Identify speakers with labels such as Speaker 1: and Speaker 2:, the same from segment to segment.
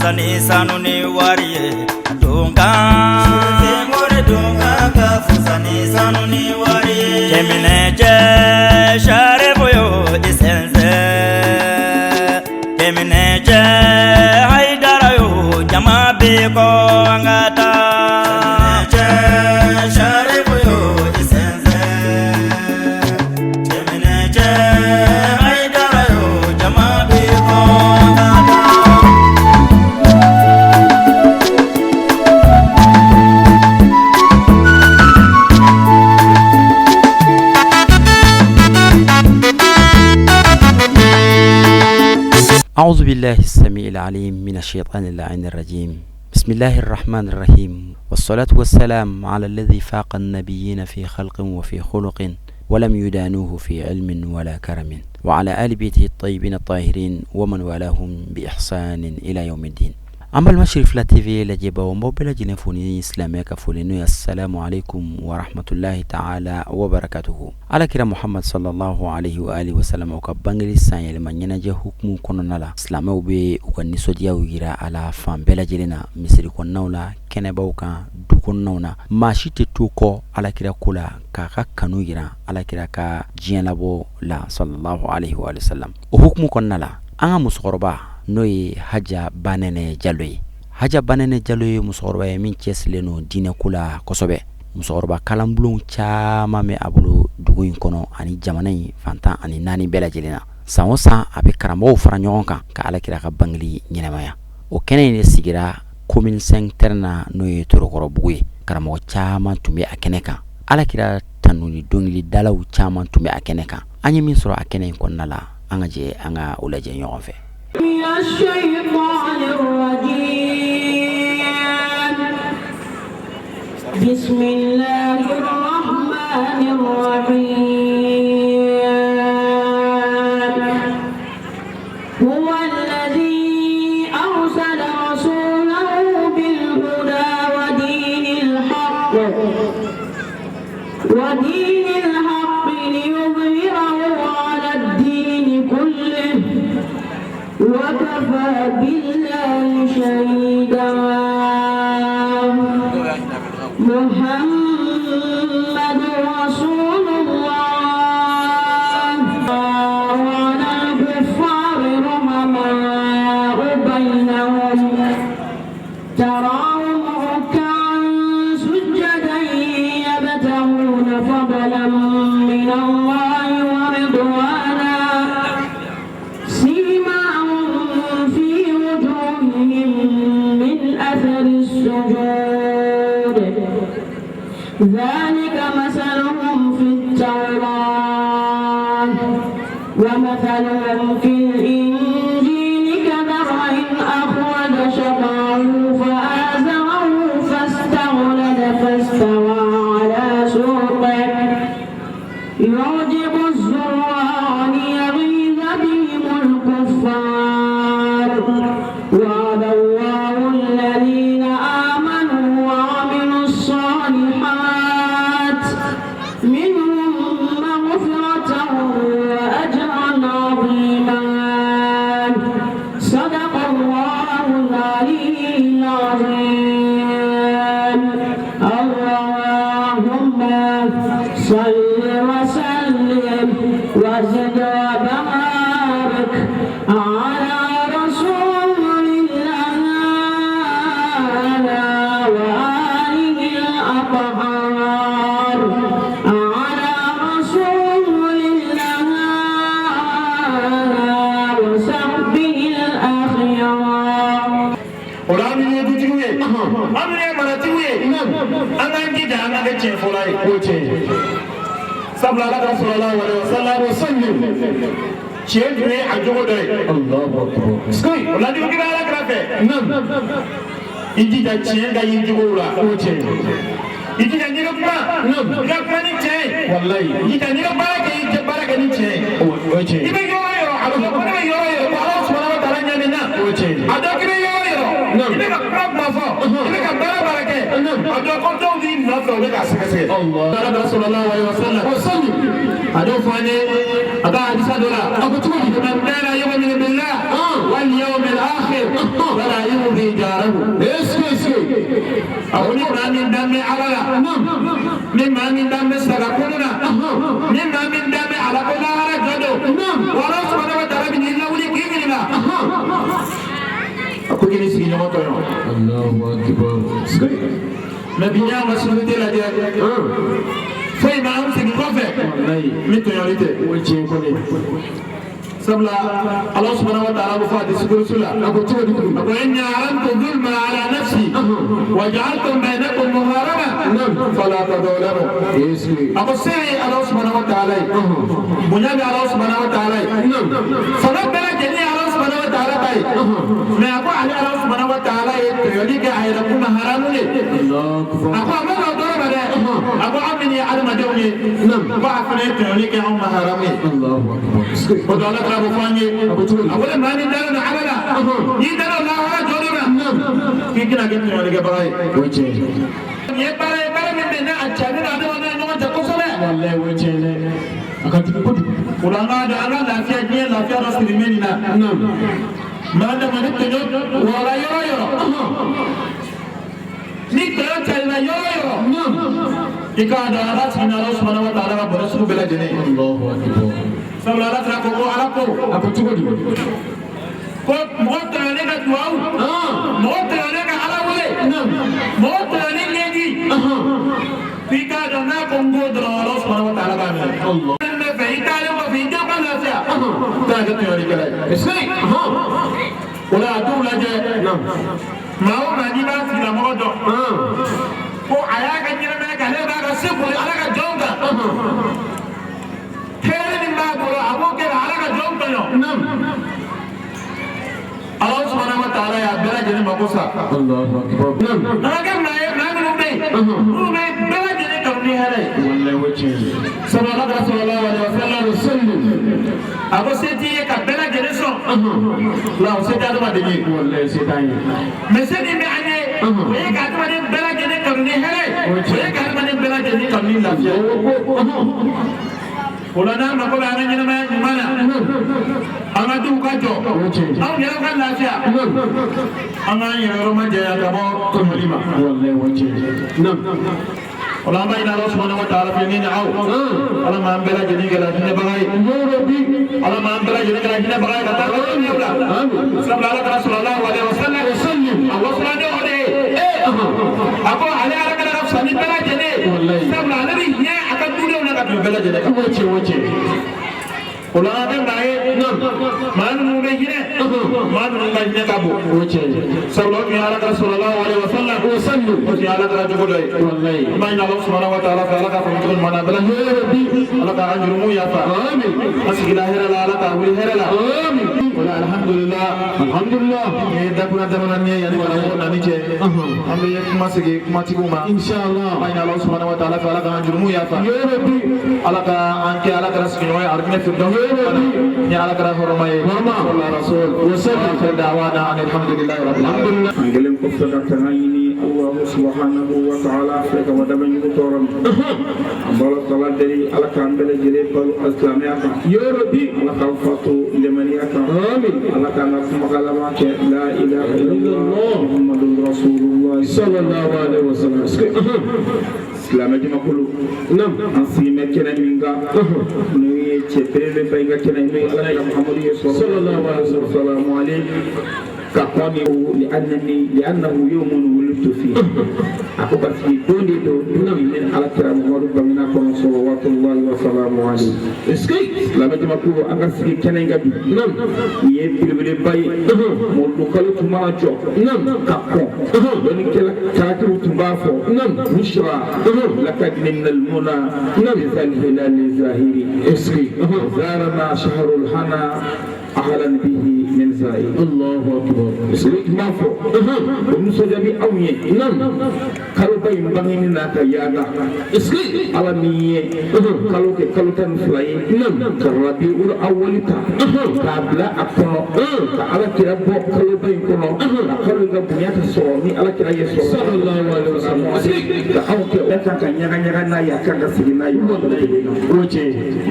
Speaker 1: fusani sanuni wariye dunga ngore dunga ka fusani sanuni wariye kemine je share boyo isenze kemine je haidara yo jama be ko ngata kemine je share boyo isenze kemine je haidara yo jama be ko
Speaker 2: أعوذ بالله السميع العليم من الشيطان اللعين الرجيم. بسم الله الرحمن الرحيم، والصلاة والسلام على الذي فاق النبيين في خلق وفي خلق ولم يدانوه في علم ولا كرم، وعلى آل بيته الطيبين الطاهرين ومن والاهم بإحسان إلى يوم الدين. أما المشرف لا تيفي لجيبا وموبيلا جنفوني إسلامي كفولينو. السلام عليكم ورحمة الله تعالى وبركاته. على كرا محمد صلى الله عليه وآله وسلم وكبانجلي سانيا لمن ينجا حكم كوننا إسلامي وبي وكنيسو ديا ويرا على فان بلا جلنا مصري كوننا كنباوكا دوكوننا ماشي تتوكو على كرا كولا كاكا كانو يرا على كرا كا جيانابو لا صلى الله عليه وآله وسلم وحكم كوننا أنا مسخربا noy haja banene jaloy. Haja banene jaloy musorba min chesleno dine kula kosobe. Musorba kalambulun chama me abulu duguin kono ani jamanai fanta ani nani bela jelena. Saosa abe karamo faranyonka ka alakira ka bangli nyenemaya. O kene ne sigira commune 5 terna noy torokoro bugue. Karamo chama tumbe akeneka. Alakira tanuni dongli dalaw chama tumbe akeneka. Anyi min soro akene konnala angaje anga ulaje nyonfe.
Speaker 3: من الشيطان الرجيم. بسم الله الرحمن الرحيم. هو الذي أرسل رسوله بالهدى ودين الحق ليظهره على الدين كله وكفى بالله شهيدا. محمد رسول الله وعلى الكفار رحماء بينهم تراهم ركعا سجدا يبتغون فضلا من الله ورضوانا من أثر السجود ذلك مثلهم في التوراة ومثلهم في الإنجيل كزرع أخرج شطأه فآزره فاستغلظ فاستوى على سوقه يعجب الزراع ليغيظ بهم الكفار. وعد الله الذين آمنوا وعملوا الصالحات منهم مغفرة وأجرا عظيما. صدق الله العلي العظيم. اللهم صل وسلم وزد وبارك على
Speaker 4: sabla ala ka sallallahu alaihi wasallam chedre ajogo doy Allahu akbar skoy wala di ngira ala grafe nam indi da chenga yinjigo la oche indi da ngira pa nam ira pani che wallahi indi da ngira baraka yinje baraka ni che oche ibe yo ala ko ne yo Allah subhanahu wa ta'ala nyamena oche adakire yo nam ibe ka ma fo ibe ka baraka nam adako to di na fo be ka sekese Allah sallallahu alaihi wasallam أدو فاني أبا حديثة دولا أبو تقول من كان يؤمن بالله واليوم الآخر ولا يؤذي أولي ما من دم على من ما من دم سرقنا من ما من دم على كل على جدو ولا سبحانه وتعالى من إلا ولي كيمنا أكو كني سيني ما تيو الله أكبر نبينا مسلم تلا dia فاي ما أمسك كوفة ميتو ياليته وجهي كوني سبلا الله سبحانه وتعالى بفاتي سكول سلا أكو إني أعلمت الظلم على نفسي وجعلتم بينكم محرما فلا تظلموا أكو سيري الله سبحانه وتعالى بنيامي الله سبحانه وتعالى فنبلا جميع الله سبحانه وتعالى باي ما أكو علي الله سبحانه وتعالى يليك عيركم محرمون أكو أمنا ضرب ده أكو أمني على مدوني بعثنا يليك عم محرمين الله أكبر ودولة أبو فاني أقول ما ندرنا على ندرنا لا ولا جورنا كي كنا كنا ولا كبراي وجه يبراي يبراي من بيننا أجمعين هذا وانا نوع تكوسله والله وجه له أكتب كود ورانا دارنا لا فيها جيه لا فيها راس كريمينا ما ada mana tunjuk wala yo ni kalau cina yo jika ada alat sini Allah Subhanahu Wa Taala berasuh bela jenis Allahu Akbar sebab Allah telah kau Arab kau apa cuba dia kau mau terane kat tuau mau terane kat Arab boleh mau terane lagi jika ada nak konggo dengan Allah Subhanahu Wa Taala kami Allah فإذا لم فيجا بلا شيء تاجت يوري كلا إسمعي ولا أدور لجأ ما هو ماني ما في لمودو هو عياك أنجنا من كله بعد سبوا على كجونغا كيرين ما بقول أبوك كلا على كجونغا يوم الله سبحانه وتعالى يا بلا جنة مقصة الله أكبر أنا كم نايم بلا جنة كوني هذا والله وجه صلى الله عليه وسلم أبو سيدي كبلا جنة سو لا سيدي هذا ما دني والله سيدي مسيدي معني ويك هذا ما دني بلا جنة كوني هذا ويك هذا ما دني بلا جنة كوني لا Ulana makul ana nyina mana amadu kajo au nyala kan lafiya anga nyero roma jaya kabo to malima wallahi wace nam ulama ina Allah Subhanahu Wa Taala fi ni au ala ma ambela jeni gala jine bagai rabbi ala ma ambela jeni gala jine bagai kata ni ula sallallahu alaihi wasallam Allah Subhanahu wa Taala ako ala ala kana nafsani bela jeni sallallahu alaihi nya akan dunia una kat bela jeni wace ulama ben bae manu ngene kabu wace sallallahu alaihi wasallam ko ya ala kana jogo doy wallahi ma ina Allah Subhanahu Wa Taala ala ka fumtul mana bela rabbi ala ka anjurumu ya fa amin asgila hera ala ka wili hera amin wala alhamdulillah ye da kuna da manne yani wala wona ni ce ambe ye kuma sege kuma tikuma inshallah ma ina Allah Subhanahu Wa Taala ala ka anjurumu ya fa rabbi ala ka anke ala ka rasmi wa argina fi dawo ya ala ka hormay Allah rasul wa sallallahu da'wana alhamdulillah rabbil alamin ngelem ko fada tanayini Allah Subhanahu Wa Taala feka wadaban ko toram ambala sala dari ala ka ambele jere balu islamiya ka ya rabbi ala ka fatu lemani aka amin ala ka na magalama ke la ilaha illallah muhammadur rasulullah sallallahu alaihi wasallam islam di makulu nam asime kena minga ni chepele bainga kena ni ala muhammad sallallahu alaihi wasallam كقامي لأنه يوم ولدت فيه أكو بس يدوني من على كرام ورب منكم صلوات الله وسلامه عليه إسكي لما تمكوا أنغسي كنينغا نعم يبيل باي مولو كلو تما جو نعم كقو دوني كلا كاكرو تبافو نعم بشرى لقد من المنى نعم مثل هلال الزاهري إسكي زارنا شهر الحنا أهلا به من زائد الله أكبر سريك مافو ومسجبي أوي نعم kalau bayi bangin nak yaga iski alamiye kalau ke kalau tan fly nam karabi ul awalita kabla akono ka ala kira bo kalau bayi kono kalau ga punya tasawmi ala kira yeso sallallahu alaihi wasallam ka auke eta ka nyaga na ya ka sigina yo oce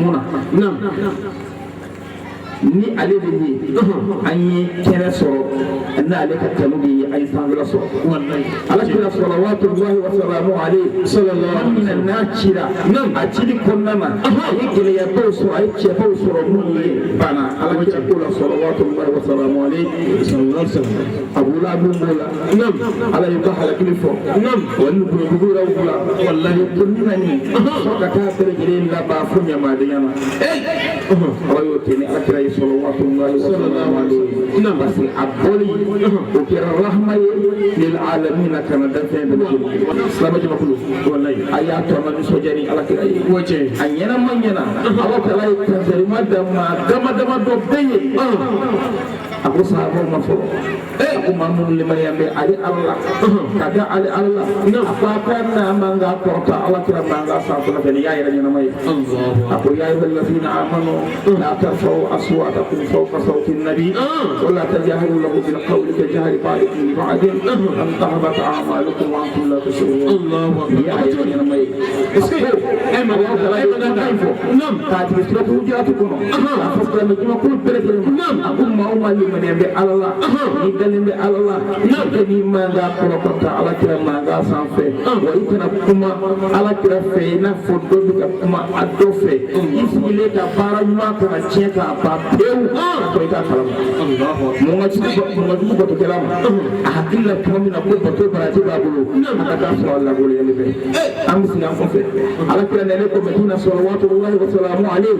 Speaker 4: muna nam
Speaker 5: ni ale de ye an ye kɛnɛ sɔrɔ n'ale ka kanu de ye a ye sanfɛla sɔrɔ alakira salawatullahi wa salamu alayhi sallallahu min n'a cira a cili kɔnɔna na a ye gɛlɛyabaw sɔrɔ a ye cɛbaw sɔrɔ minnu ye bana alakira ko la salawatullahi wa salamu alayhi Abu Lahab b'o la ala y'u ka halakili fɔ wa ni bugubuguw la wallahi ko nani fo ka taa bɛɛ lajɛlen laban fo ɲamadenya na ala y'o kɛ ni alakira ye salawatullahi wa salamu alayhi parce que a bɔli o kɛra rahma ye lil alamin kana dan fɛn bɛɛ lajɛlen silamɛ jamakulu wallahi a y'a to an ka nisɔndiya ni alakira ye a ɲɛnama ɲɛna ala taala ye kanzalima da maa dama dama dɔ bɛɛ ye a ko sahabaw ma fɔlɔ a ko maa minnu limaniya bɛ ale ala la ka da ale ala la a ko a ka na man ka kɔrɔta alakira man ka sanfɛla fɛ ni y'a yɛrɛ ɲɛnama ye a ko ya ayyuhal ladhina amanu la tarfa'u aswatakum fawqa sawti an-nabi wa la tajharu lahu bil qawli kajahri ba'dikum li ba'din an tahbata a'malukum wa antum la tash'urun ya ayyuhal ladhina amanu ma wa ta'ala nam ka ti suratu hujurat kono a fasala ma jima ko bere nam akum ma umma limaniya bɛ ala la ni dalen bɛ ala la ni man ka kɔrɔta alakira man ka sanfɛ wa i kana kuma alakira fɛ i n'a fɔ dɔ bɛ ka kuma a dɔ fɛ i sigilen ka baara ɲuman kana tiɲɛ k'a ban pewu a sɔrɔ i t'a kalama mɔgɔjugu batokɛla ma a hakili la tuma min na ko bato baraji b'a bolo a ka taa sɔrɔ a lakoliyali fɛ an bɛ sigi an kɔfɛ alakira nɛnɛ ko Madina salawatullahi wa salamu alayhi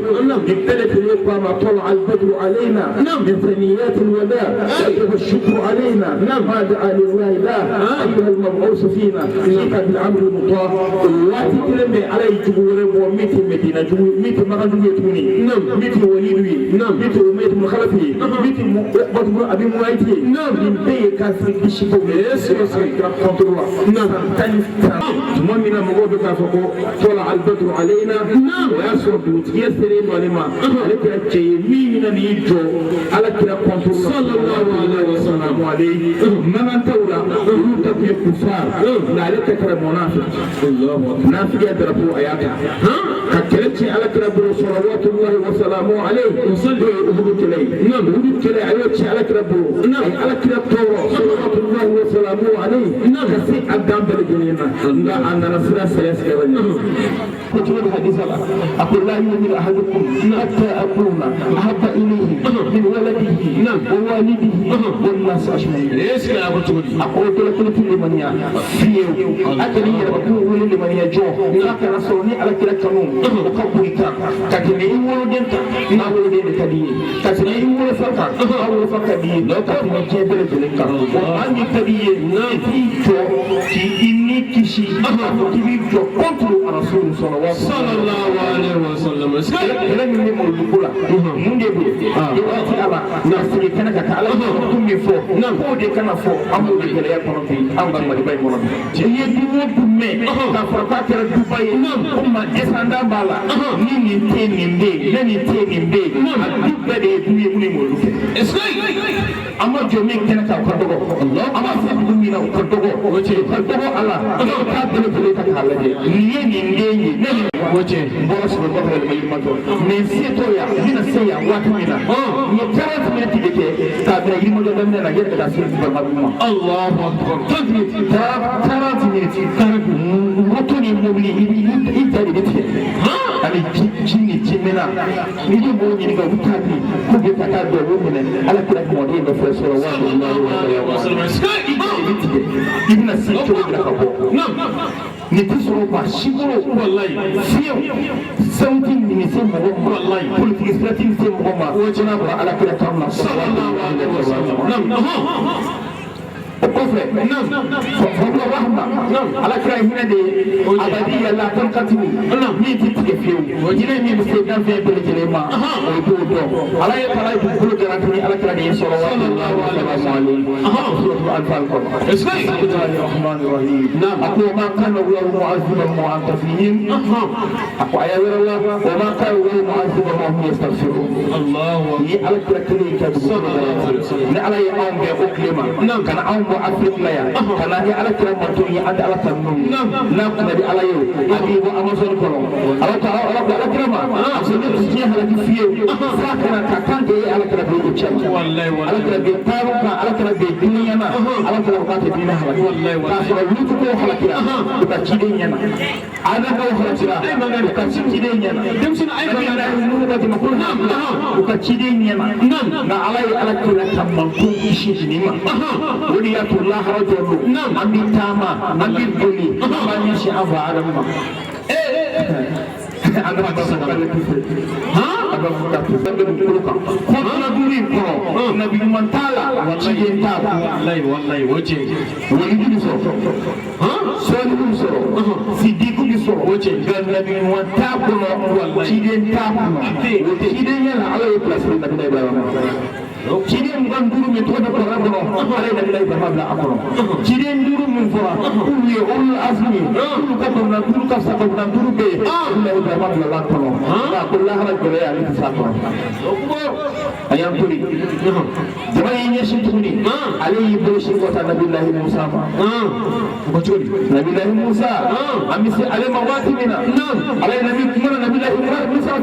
Speaker 5: ni bɛɛ lajɛlen ko a ma tɔla albadru alayna min ثنيات الوداع يجب الشكر علينا ما دعا لله لا أيها المبعوث فينا فيك بالعمر المطاع واتي تلمي علي جبور وميت المدينة ميت مغزو يتوني ميت وليدوي ميت وميت من خلفه ميت مقبض أبي موايتي من بي كافر بشبه كنت الله مؤمنا مغوبك فقو طلع البدر علينا ويسرب وتيسرين ولما عليك الجيمين نيجو على sallallahu alaihi wasallam man tawla ruta fi kufar la alaka kara munafiq munafiq ya darabu ayata ka kelci ala kara bu sallallahu wa salamu alaihi usalli uhud kilay uhud kilay ayati ala kara bu ay ala kara tawra sallallahu wa salamu alaihi kasi adam bal jinina nga anna rasul sallallahu alaihi wasallam hadith aqul la yu'minu ahadukum hatta akuna ahabba ilayhi min waladihi ووالده والناس أجمعين. ليش كلام تقولي؟ أقول لك كل من يا فيه أكلي يربون ولي من يجوا لكن رسولي على كل كنوم وقبويك كتني ولدنت ما ولدنت كدي كتني ولفك أو لفك دي لا كتني جبل جلك وأني كدي نبي جو إني كشي كتني جو كنتر رسول صلى الله عليه وسلم. كلام من مولوكلا من جبل يواتي أبا نفسي kana ka ala ko mi fo na ko de kana fo amu de gele ya kono fi am ban mali bay mono je ye di mo du me ka fo ka tera du bay ko ma esanda bala ni ni te ni mbe ni te ni mbe adu be de du ye ni mo lu ke esay amma jo mi kana ka ko dogo allah amma se du mi na ko dogo o che ko dogo ala ka de le ka kala je ni ye ni nge ni o che boros ko ko le mai ma to me se to ya ni na se ya wa ni na ni tera mi ti de تابع يموت دمنا نجد كاسين بالمعلومة الله أكبر تجني ترى تجني ترى وطني مبلي يتاري بتيه أنا جيني جمنا نيجي بوني نيجي بتابي كوجي تكاد دومنا على كل مودين بفرسوا الله وسلم ابن السيد ولا كبو نعم نتسرو باشيبرو والله فيو سمتين من سيم والله كل في سلاتين سيم وما وجناب على كل كرم صلى الله عليه وسلم نعم كفر نعم فهو رحمة نعم على كل هنا دي أبدية لا تنقطع نعم ميتي تكفيو وجنا مي مستدام في بالجلما ويبودو على يطلع بقول جراتني على كل دي صلى الله عليه وسلم سورة الأنفال بسم الله الرحمن الرحيم نعم أقول ما كان الله معذبا وأنت فيهم أقول يا الله وما كان الله معذبا وهم يستغفرون الله على كل كلمة صلى الله عليه وسلم على يوم بأكلمة نعم كان ko Afrique la ya kana ni ala kira man to ni anda ala tan non na ko nabi ala yo abi bo amazon ko ala ta ala kira ma asini ci hala di fiye sa kana ta kan de ala kira be ci wallahi ala kira be taru ka ala kira be duniya na ala kira ka ta dina hala wallahi ka so lu ko hala kira ka ci de nyana ana ko hala kira ka ci de nyana dem sin ay ko ala mu ka ti makul na ka ci de nyana na ala kira tamman ko ishi ni ma wani ya tulla harajo ambi tama ambi boli amani shi ava arama anda pasang ha ada muka ada muka khotna duri ko nabi mantala wajiin ta wallahi waje wani di so ha soni di so sidiku di so waje dan nabi mantala ko wajiin ta wajiin yana ala plus nabi da Ciden bukan dulu metode perabot, ada yang lain berbeda akor. Ciden dulu menfora, uli ul azmi, dulu kapan dulu kapan dulu be, lain berbeda akor. Nah, Allah harus beraya itu satu. Ayam tuli, zaman ini sendiri. Ali ibu singkota Nabi Musa. Nabi Musa, amisi Ali mawati mina. Ali Nabi kumana Nabi Musa.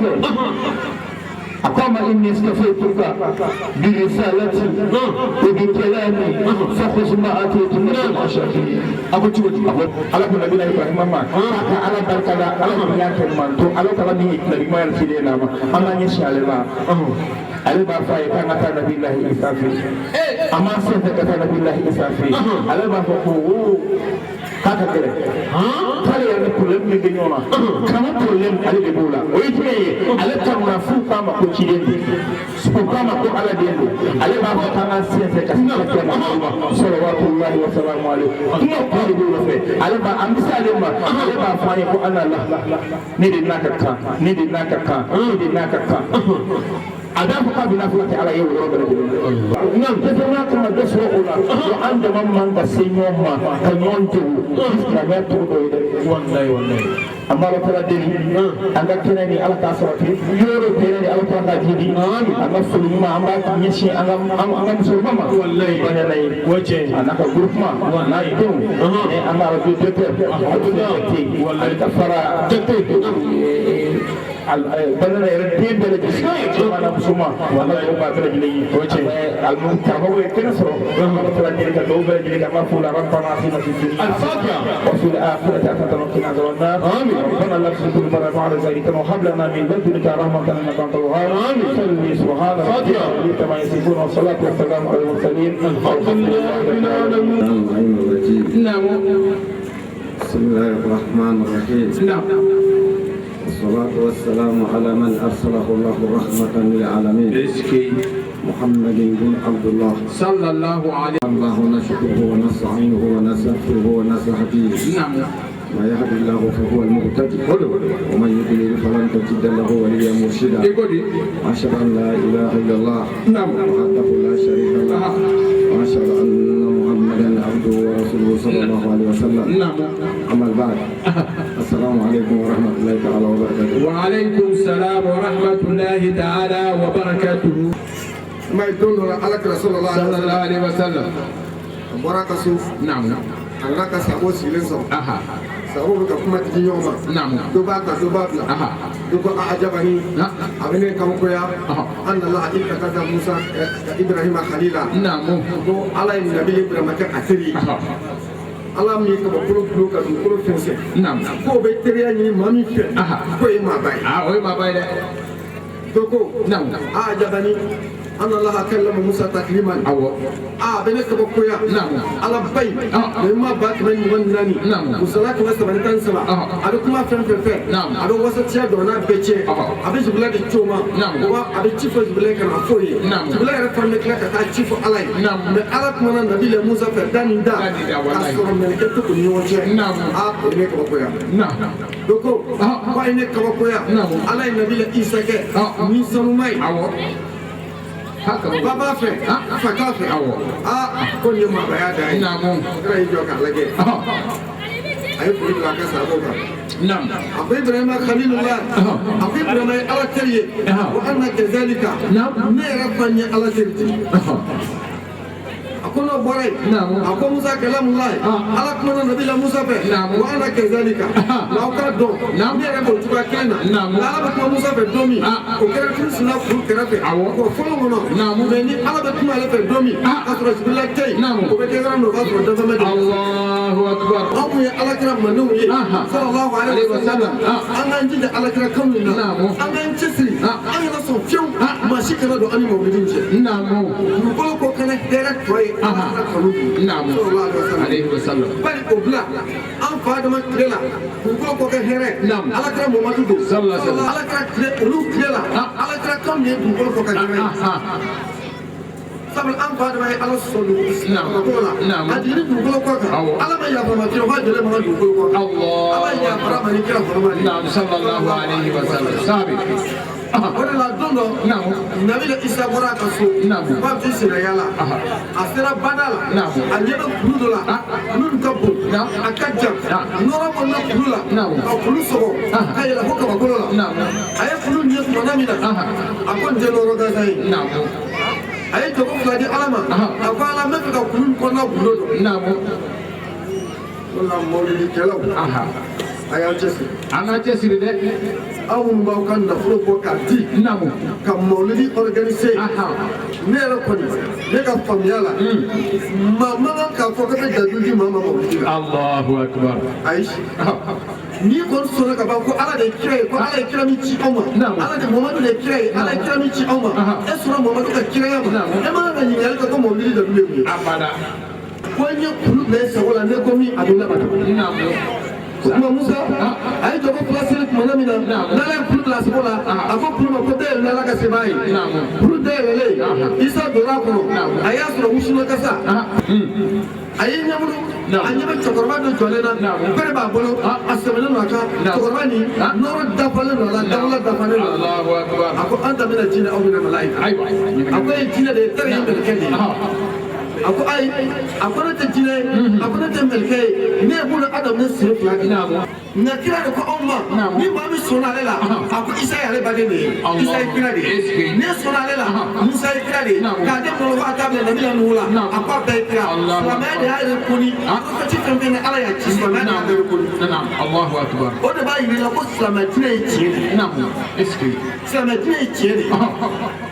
Speaker 5: أقام إني استفيتك برسالتي وبكلامي فخذ ما آتيتك من الشاكرين. أبو تقول على كل نبي إبراهيم ما على بركة على بنيان كمان تو على كلام نبي ما يرسلنا ما أما نشي على ما على ما فاي كان نبي الله إسافي أما سيف كان نبي الله إسافي على ما فوق kata kere kale ya problem ni binyona kama problem ali de bola oitme ale tamna fu kama ko chidende fu kama ko ala dende ale ba ko kana siete kasika kema sallallahu wa sallamu alayhi kuma ko de bola fe ale ba amsale ma ale ba fa ko ana la ni de nakaka ni de nakaka ni de nakaka ada ko kabina fu ta ala yew ro bele ngam te na kama deso ola wa anda mamman da senyo ma kanyonto islamat to do ide wallahi amma la tara deni anga kenani ala ta sorati yoro kenani ala ta da didi amma sulma amma nyeshi anga musulma ma wallahi bana lay waje anaka group ma wallahi to amma ra de wallahi kafara tete بلنا يردين بلد شيء ما نبصما والله يوم بعد رجلي وجه المنتهى هو يكنسر مثلا ذلك دوب ذلك ما فول ربنا فينا في الدنيا الفاتحة وفي الآخرة أتنا وقنا عذاب النار آمين ربنا لا تزغ قلوبنا بعد إذ هديتنا وهب لنا من لدنك رحمة إنك أنت الوهاب آمين صل سبحان ربك كما يصفون والصلاة والسلام على المرسلين الحمد لله رب العالمين.
Speaker 6: نعم. بسم الله الرحمن الرحيم. نعم. والصلاة والسلام على من أرسله الله رحمة للعالمين محمد بن عبد الله صلى الله عليه وسلم. الله نشكره ونستعينه ونستغفره ونستهديه. نعم. ما يهدي الله فهو المهتدي ومن يضلل فلن تجد له وليا مرشدا. أشهد أن لا إله إلا الله وحده لا شريك له وأشهد أن محمدا عبده ورسوله صلى الله عليه وسلم. أما بعد السلام عليكم ورحمة الله تعالى وبركاته.
Speaker 7: وعليكم السلام ورحمة الله تعالى وبركاته.
Speaker 6: ما يدل على رسول الله
Speaker 7: صلى الله عليه وسلم.
Speaker 6: بركة سوف. نعم. Allah ka sabo silin sa sabo ka kuma cikin yoma to ba ka to ba la to ko ajabani abine kam ko ya an Allah illa ka Musa Ibrahim khalila to Allah nabi Ibrahim ka asiri Allah mi ka ko ka ko fense ko be teriya ni mami fe ko e ma bai
Speaker 7: o ma bai de
Speaker 6: to ko ajabani أن الله كلم موسى تكليما بنك بقويا على بي لما بات من منني وصلاة وسبع تنسبة أبو كما فهم فهم أبو وسط شاب دونا بيتشي أبو جبلا التوما هو أبو تشوف جبلا كان أفوي جبلا يرفع مكلا كتشوف علي من أراد من النبي لموسى فدان دا أسرع من كتب نيوجه بنك بقويا دكو بنك بقويا على النبي لإيسا كه ميسان ماي Baba fe, faka fe awo. Konye ma baya dai.
Speaker 7: Naam.
Speaker 6: Kaya hiyo kalage. Ayo kuri la ka sabo ka.
Speaker 7: Naam.
Speaker 6: Abu Ibrahim Khalilullah. Abu Ibrahim ala tariye. Wa anna kadhalika. Naam. Ne rabbani ala tariye. Abu
Speaker 5: أكون بوري أكون موسى كلام الله على كمان نبي موسى به وأنا كذلك لو كان دوم يا رب تبقى كنا لا بكون موسى به دومي وكذا كنت نافع كذا فلونا بني على بكون على به دومي أسرع بالله كي وبكذا نروح أسرع دفع مدي
Speaker 7: الله أكبر
Speaker 5: أمي على كلام منوي صلى الله عليه وسلم أنا أنجد على كلام كملنا أنا أنتسري أنا نصف يوم ما شكله دو أني موجودين
Speaker 7: نعم
Speaker 5: نقول كنا هيرك توي
Speaker 7: نعم عليه وسلم
Speaker 5: bari o bila an fa dama tile la k'u ko kɛ hɛrɛ ala kɛra mamadu don ala kɛra tile olu tile la ala kɛra kan min ye dugukolo fɔ ka hɛrɛ sabu an fa dama ye ala sɔn dugukolo la a jiginni dugukolo kɔ kan ala ma yafa ma fiyewu f'a jɛlen ma ka dugukolo kɔ kan ala yafara ma ni kira fɔlɔ ma ni
Speaker 7: sallallahu alaihi wasallam sabi
Speaker 5: o de la don dɔ nabi de isa bɔra a ka so k'a bɛ t'i senna yala a sera bada la a ɲɛ bɛ kulu dɔ la kulu ka bon a ka jan nɔrɔ kɔnɔna kulu la ka kulu sɔgɔ ka yɛlɛ fo kabakolo la a ye kulu ɲɛ tumana min na a ko n tɛ nɔrɔ gansan ye a ye jago fila di ala ma a ko ala n bɛ fɛ ka kulu kɔnɔna gundo dɔn o la mɔbilikɛlaw a y'an cɛsiri
Speaker 7: an ka cɛsiri dɛ
Speaker 5: aw minnu b'aw ka nafolo bɔ k'a di ka mawulidi organiser ne yɛrɛ kɔni ne ka faamuya la maa man kan k'a fɔ k'a bɛ jaju di maa ma mawulidi la
Speaker 7: Allahu akbar
Speaker 5: ayi n'i kɔni sɔnna ka ban ko ala de ye kira ye ko ala ye kira min ci aw ma ala de mamadu de ye kira ye ala ye kira min ci aw ma e sɔnna mamadu ka kiraya ma e man kan ka ɲininkali kɛ ko mawulidi de ye mun ye
Speaker 7: abada
Speaker 5: ko n ye kulu bila e sago la ne ko min a bɛ laban kuma Musa a ye jago pilasiri tumana min na n'ala ye kulu bila sago la a ko kulu ma ko dayɛlɛ ala ka sebaa ye kulu dayɛlɛlen Isa donna a kɔnɔ a y'a sɔrɔ wusuna kasa a y'i ɲɛmuru a ɲɛ bɛ cɛkɔrɔba dɔ jɔlen na bere b'a bolo a sɛbɛnnen don a kan cɛkɔrɔba nin nɔrɔ dafalen don a la dawula dafalen don a la a ko an ta bɛna jinɛ aw bɛna malayika a ko e ye jinɛ de ye tere ye mɛlɛkɛ de ye a ko ayi a ko ne tɛ jinɛ ye a ko ne tɛ mɛlɛkɛ ye ne ye bolo Adamu ne sen fila de nka kira de ko aw ma ni maa min sɔnna ale la a ko Isa ye ale baden de ye Isa ye kira de ye ne sɔnna ale la Musa ye kira de ye k'a den kɔnɔ fo a t'a bila nabila nuhu la a ko a bɛɛ ye kira silamɛya de y'a rekoni prophétie fɛn fɛn ni ala y'a ci silamɛya de y'a rekoni
Speaker 7: Allahu akbar
Speaker 5: o de b'a yir'i la ko silamɛ diinɛ ye tiɲɛ de ye silamɛ diinɛ ye tiɲɛ de ye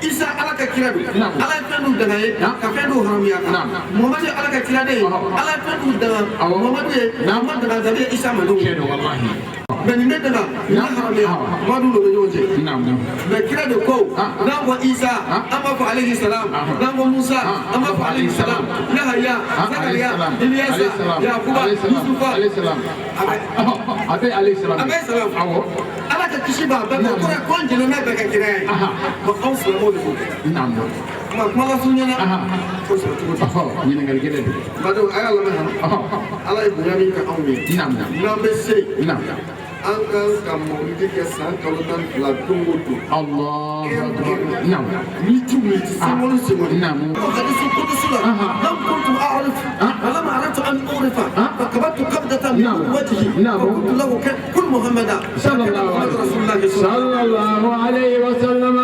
Speaker 5: Isa ala ka kira don ala ye fɛn dɔw daga ye ka fɛn dɔw haramuya kan Muhamadu ye ala ka kira de ye ala ye fɛn dɔw daga Muhamadu ye a ma daga Dabi Isa ma dɔw mais nin bɛ daga nin bɛ haramuya Muhamadu de bɛ ɲɔgɔn cɛ mais kira de ko n'an ko Isa an b'a fɔ alayhi salam n'an ko Musa an b'a fɔ alayhi salam Yahaya Zakariya Iliyasa Yakuba Yusufa
Speaker 7: a bɛ alayhi salam
Speaker 5: ala ka kisi b'a bɛɛ ma o kɔrɔ ko n jɛnɛmɛ bɛɛ ka kira ye anw silamɛw de ko kuma la sun ɲɛna ko sɔrɔ cogo di
Speaker 7: ɲininkali kelen don
Speaker 5: badenw a y'a lamɛn hàn ala ye bonya min kɛ anw ye n'an bɛ se an kan ka mawulidi kɛ san kalo 12 don o don ni jugu ye ti sengolu ko hadisu kudusi la lam kuntu a'rif ولم أردت أن أعرف فقبضت قبضة من وجهي وقلت له كل محمدا صلى
Speaker 7: الله عليه وسلم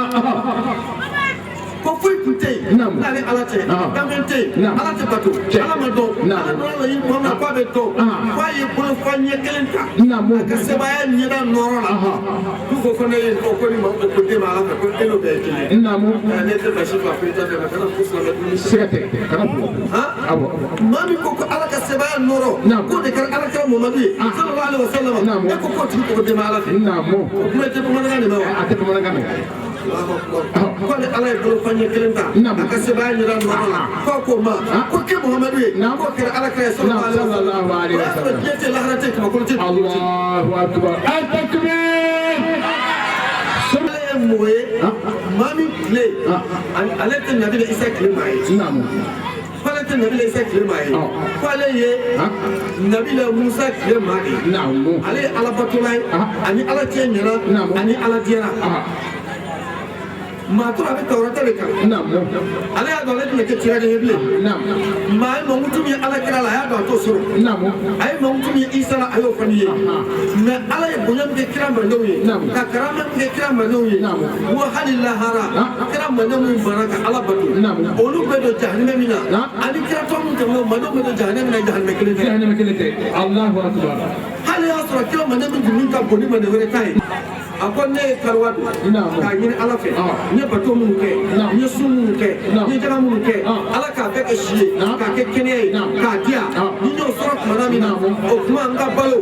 Speaker 5: ko foyi kun tɛ yen n'ale ala tɛ danfɛn tɛ yen ala tɛ bato ala ma dɔn ala nɔrɔ la yiri kuma k'a bɛ dɔn f'a ye bolofa ɲɛ kelen ta a ka sebaaya ɲɛda nɔrɔ la du ko ne ye ko ni ma ko den ma ala fɛ ko e n'o bɛɛ ye kelen ye ne tɛ basi fila foyi t'a fɛ kana ko silamɛ dumuni
Speaker 7: siga tɛ kana fɔ
Speaker 5: maa min ko ala ka sebaaya nɔrɔ k'o de kɛra ala kɛra Muhamadu ye sallallahu alaihi wa sallam e ko k'o tigi ko den ma ala fɛ o kuma tɛ bamanankan de ma wa
Speaker 7: a tɛ bamanankan mɛn
Speaker 5: ko ni ala ye bolofa ɲɛ kelen ta a ka sebaaya ɲɛda nɔrɔ la ko ma ko kɛ Muhamadu ye k'o kɛra ala kɛra sallallahu alaihi wa sallam diɲɛ tɛ lahara tɛ kamakolo tɛ
Speaker 7: Allahu akbar al-takbir
Speaker 5: ala ye mɔgɔ ye maa min tile ale tɛ nabila Isa tile maa ye f'ale tɛ nabila Isa tile maa ye f'ale ye nabila Musa tile maa de ye ale ye alabatola ye ani ala tiɲɛ ɲɛna ani ala diyara maa tora a bɛ tawurata de kan ale y'a dɔn ale tɛna kɛ ciraden ye bilen maa ye mankutu min ye ala kira la a y'a dɔn a t'o sɔrɔ a ye mankutu min ye Isa la a y'o fana ye mais ala ye bonya min kɛ kira mandenw ye ka karama min kɛ kira mandenw ye wa hali lahara kira mandenw min banna ka ala bato olu bɛ don jahanama min na ani kira tɔ
Speaker 6: جماعة مدو مدو جهنم كلته
Speaker 5: جهنم كلته الله أكبر
Speaker 6: هل يصير كلا مدو من جمين كابوني مدو ورتاي أكون نه كروات كاين على فين نه بتو منك نه سوم منك نه جرام منك على كافك الشيء كافك كنيه كاديا نيجي صرف منامينا أكما أنك بالو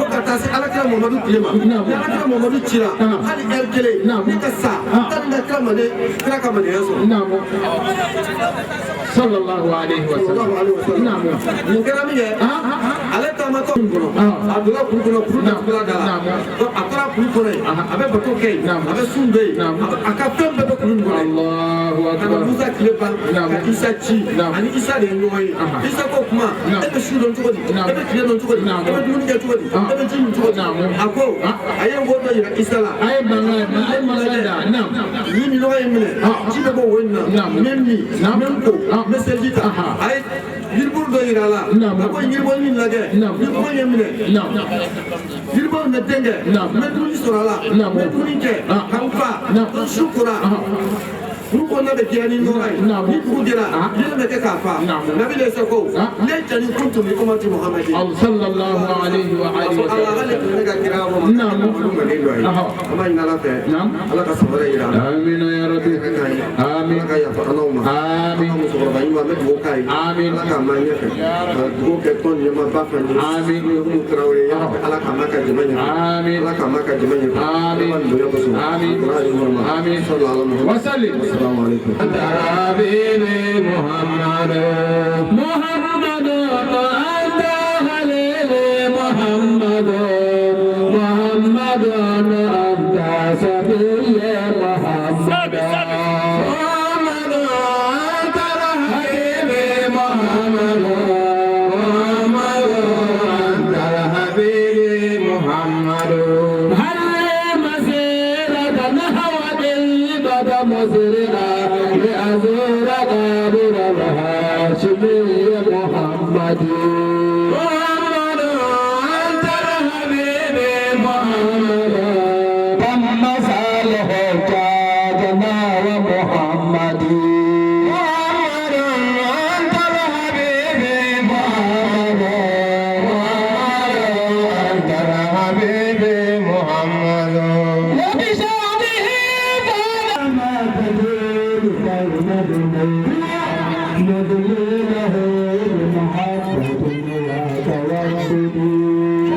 Speaker 6: وكتاسي على كلا مدو كلمة على كلا مدو تشيلا هل يركلي نكسا تنا كلا مدو كلا كمدو يسوع
Speaker 5: صلى الله عليه وسلم نعم
Speaker 6: نكرامي على تاماتو كنو أدولا كنو كنو دالا أكرا كنو أبى بتوكي أبى سوندي أكافم بتوكي
Speaker 5: الله
Speaker 6: أنا
Speaker 5: أكبر
Speaker 6: موسى كليبا إيسا تشي أنا إيسا لينوي إيسا كوكما أبى شو تقولي أبى كليا تقولي أبى دوني تقولي أبى جيم تقولي أكو أيام بودا يلا إيسا لا
Speaker 5: أي بلاد نعم
Speaker 6: يمي لو يمي جيبه بوينا ميمي ميمكو مسجيتا أي يربون دويرالا أكو يربون من لجة يربون يمي يربون نتنجة مدوني سرالا مدوني كه كامفا شكرا Ruko na bekiani norai, ni kudira, yele meke kafa. Nabi le sako, le jani kuntu mi umati Muhammad.
Speaker 5: sallallahu alaihi wa alihi wa
Speaker 6: Allah
Speaker 5: sallam.
Speaker 6: hale kunega kirawo.
Speaker 5: Naam.
Speaker 6: Ama inala fe.
Speaker 5: Naam.
Speaker 6: Allah ka sabara ira.
Speaker 5: Amin ya rabbi. Amin.
Speaker 6: Allah ka ya fa Allahumma.
Speaker 5: Amin.
Speaker 6: Allah musu rabbi wa med wokai.
Speaker 5: Amin.
Speaker 6: Allah ka manya fe. Dugo ke ton yama ba fa ni.
Speaker 5: Amin.
Speaker 6: Mu trawe ya. Allah ka maka jimanya.
Speaker 5: Amin.
Speaker 6: Allah ka maka jimanya.
Speaker 5: Amin. Amin. Amin.
Speaker 6: Sallallahu alaihi
Speaker 5: wa sallim.
Speaker 6: السلام عليكم.
Speaker 7: حبيبي محمد محمد أنت حبيبي محمد محمد أنت سبيل محمد محمد أنت حبيبي محمد محمد أنت حبيبي محمد هل مسيرة نحو البدر مسرنا لأزور قابر الهاشمي محمد محمد أنت الحبيب محمد ضم صالح تاجنا ومحمد محمد أنت الحبيب محمد محمد أنت الحبيب محمد وبشعبه فما تدين ندلله بمحبة يا توحدي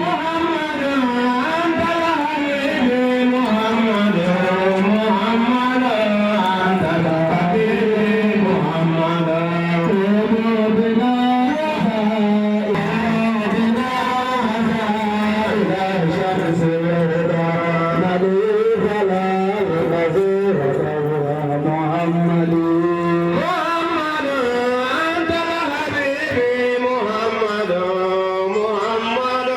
Speaker 7: محمد أنت الحبيب محمد محمد أنت الحبيب محمد قوموا بنا إلى شمس الهدى نبي فلا نظير محمد محمد أنت الحبيب محمد محمد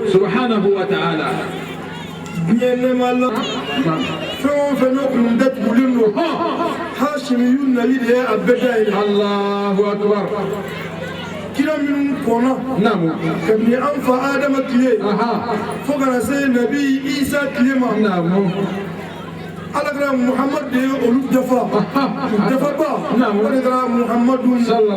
Speaker 7: سبحانه وتعالى
Speaker 5: بينما الله فهو فنقل دتبلن هاشميون نبي أبدا
Speaker 7: الله أكبر
Speaker 5: كلا من كونا
Speaker 7: نعم
Speaker 5: كبني أنفع آدم كلي فقال سي نبي عيسى كليما
Speaker 7: نعم
Speaker 5: على كلام محمد ده أولو دفع با
Speaker 7: نعم
Speaker 5: على كلام محمد صلى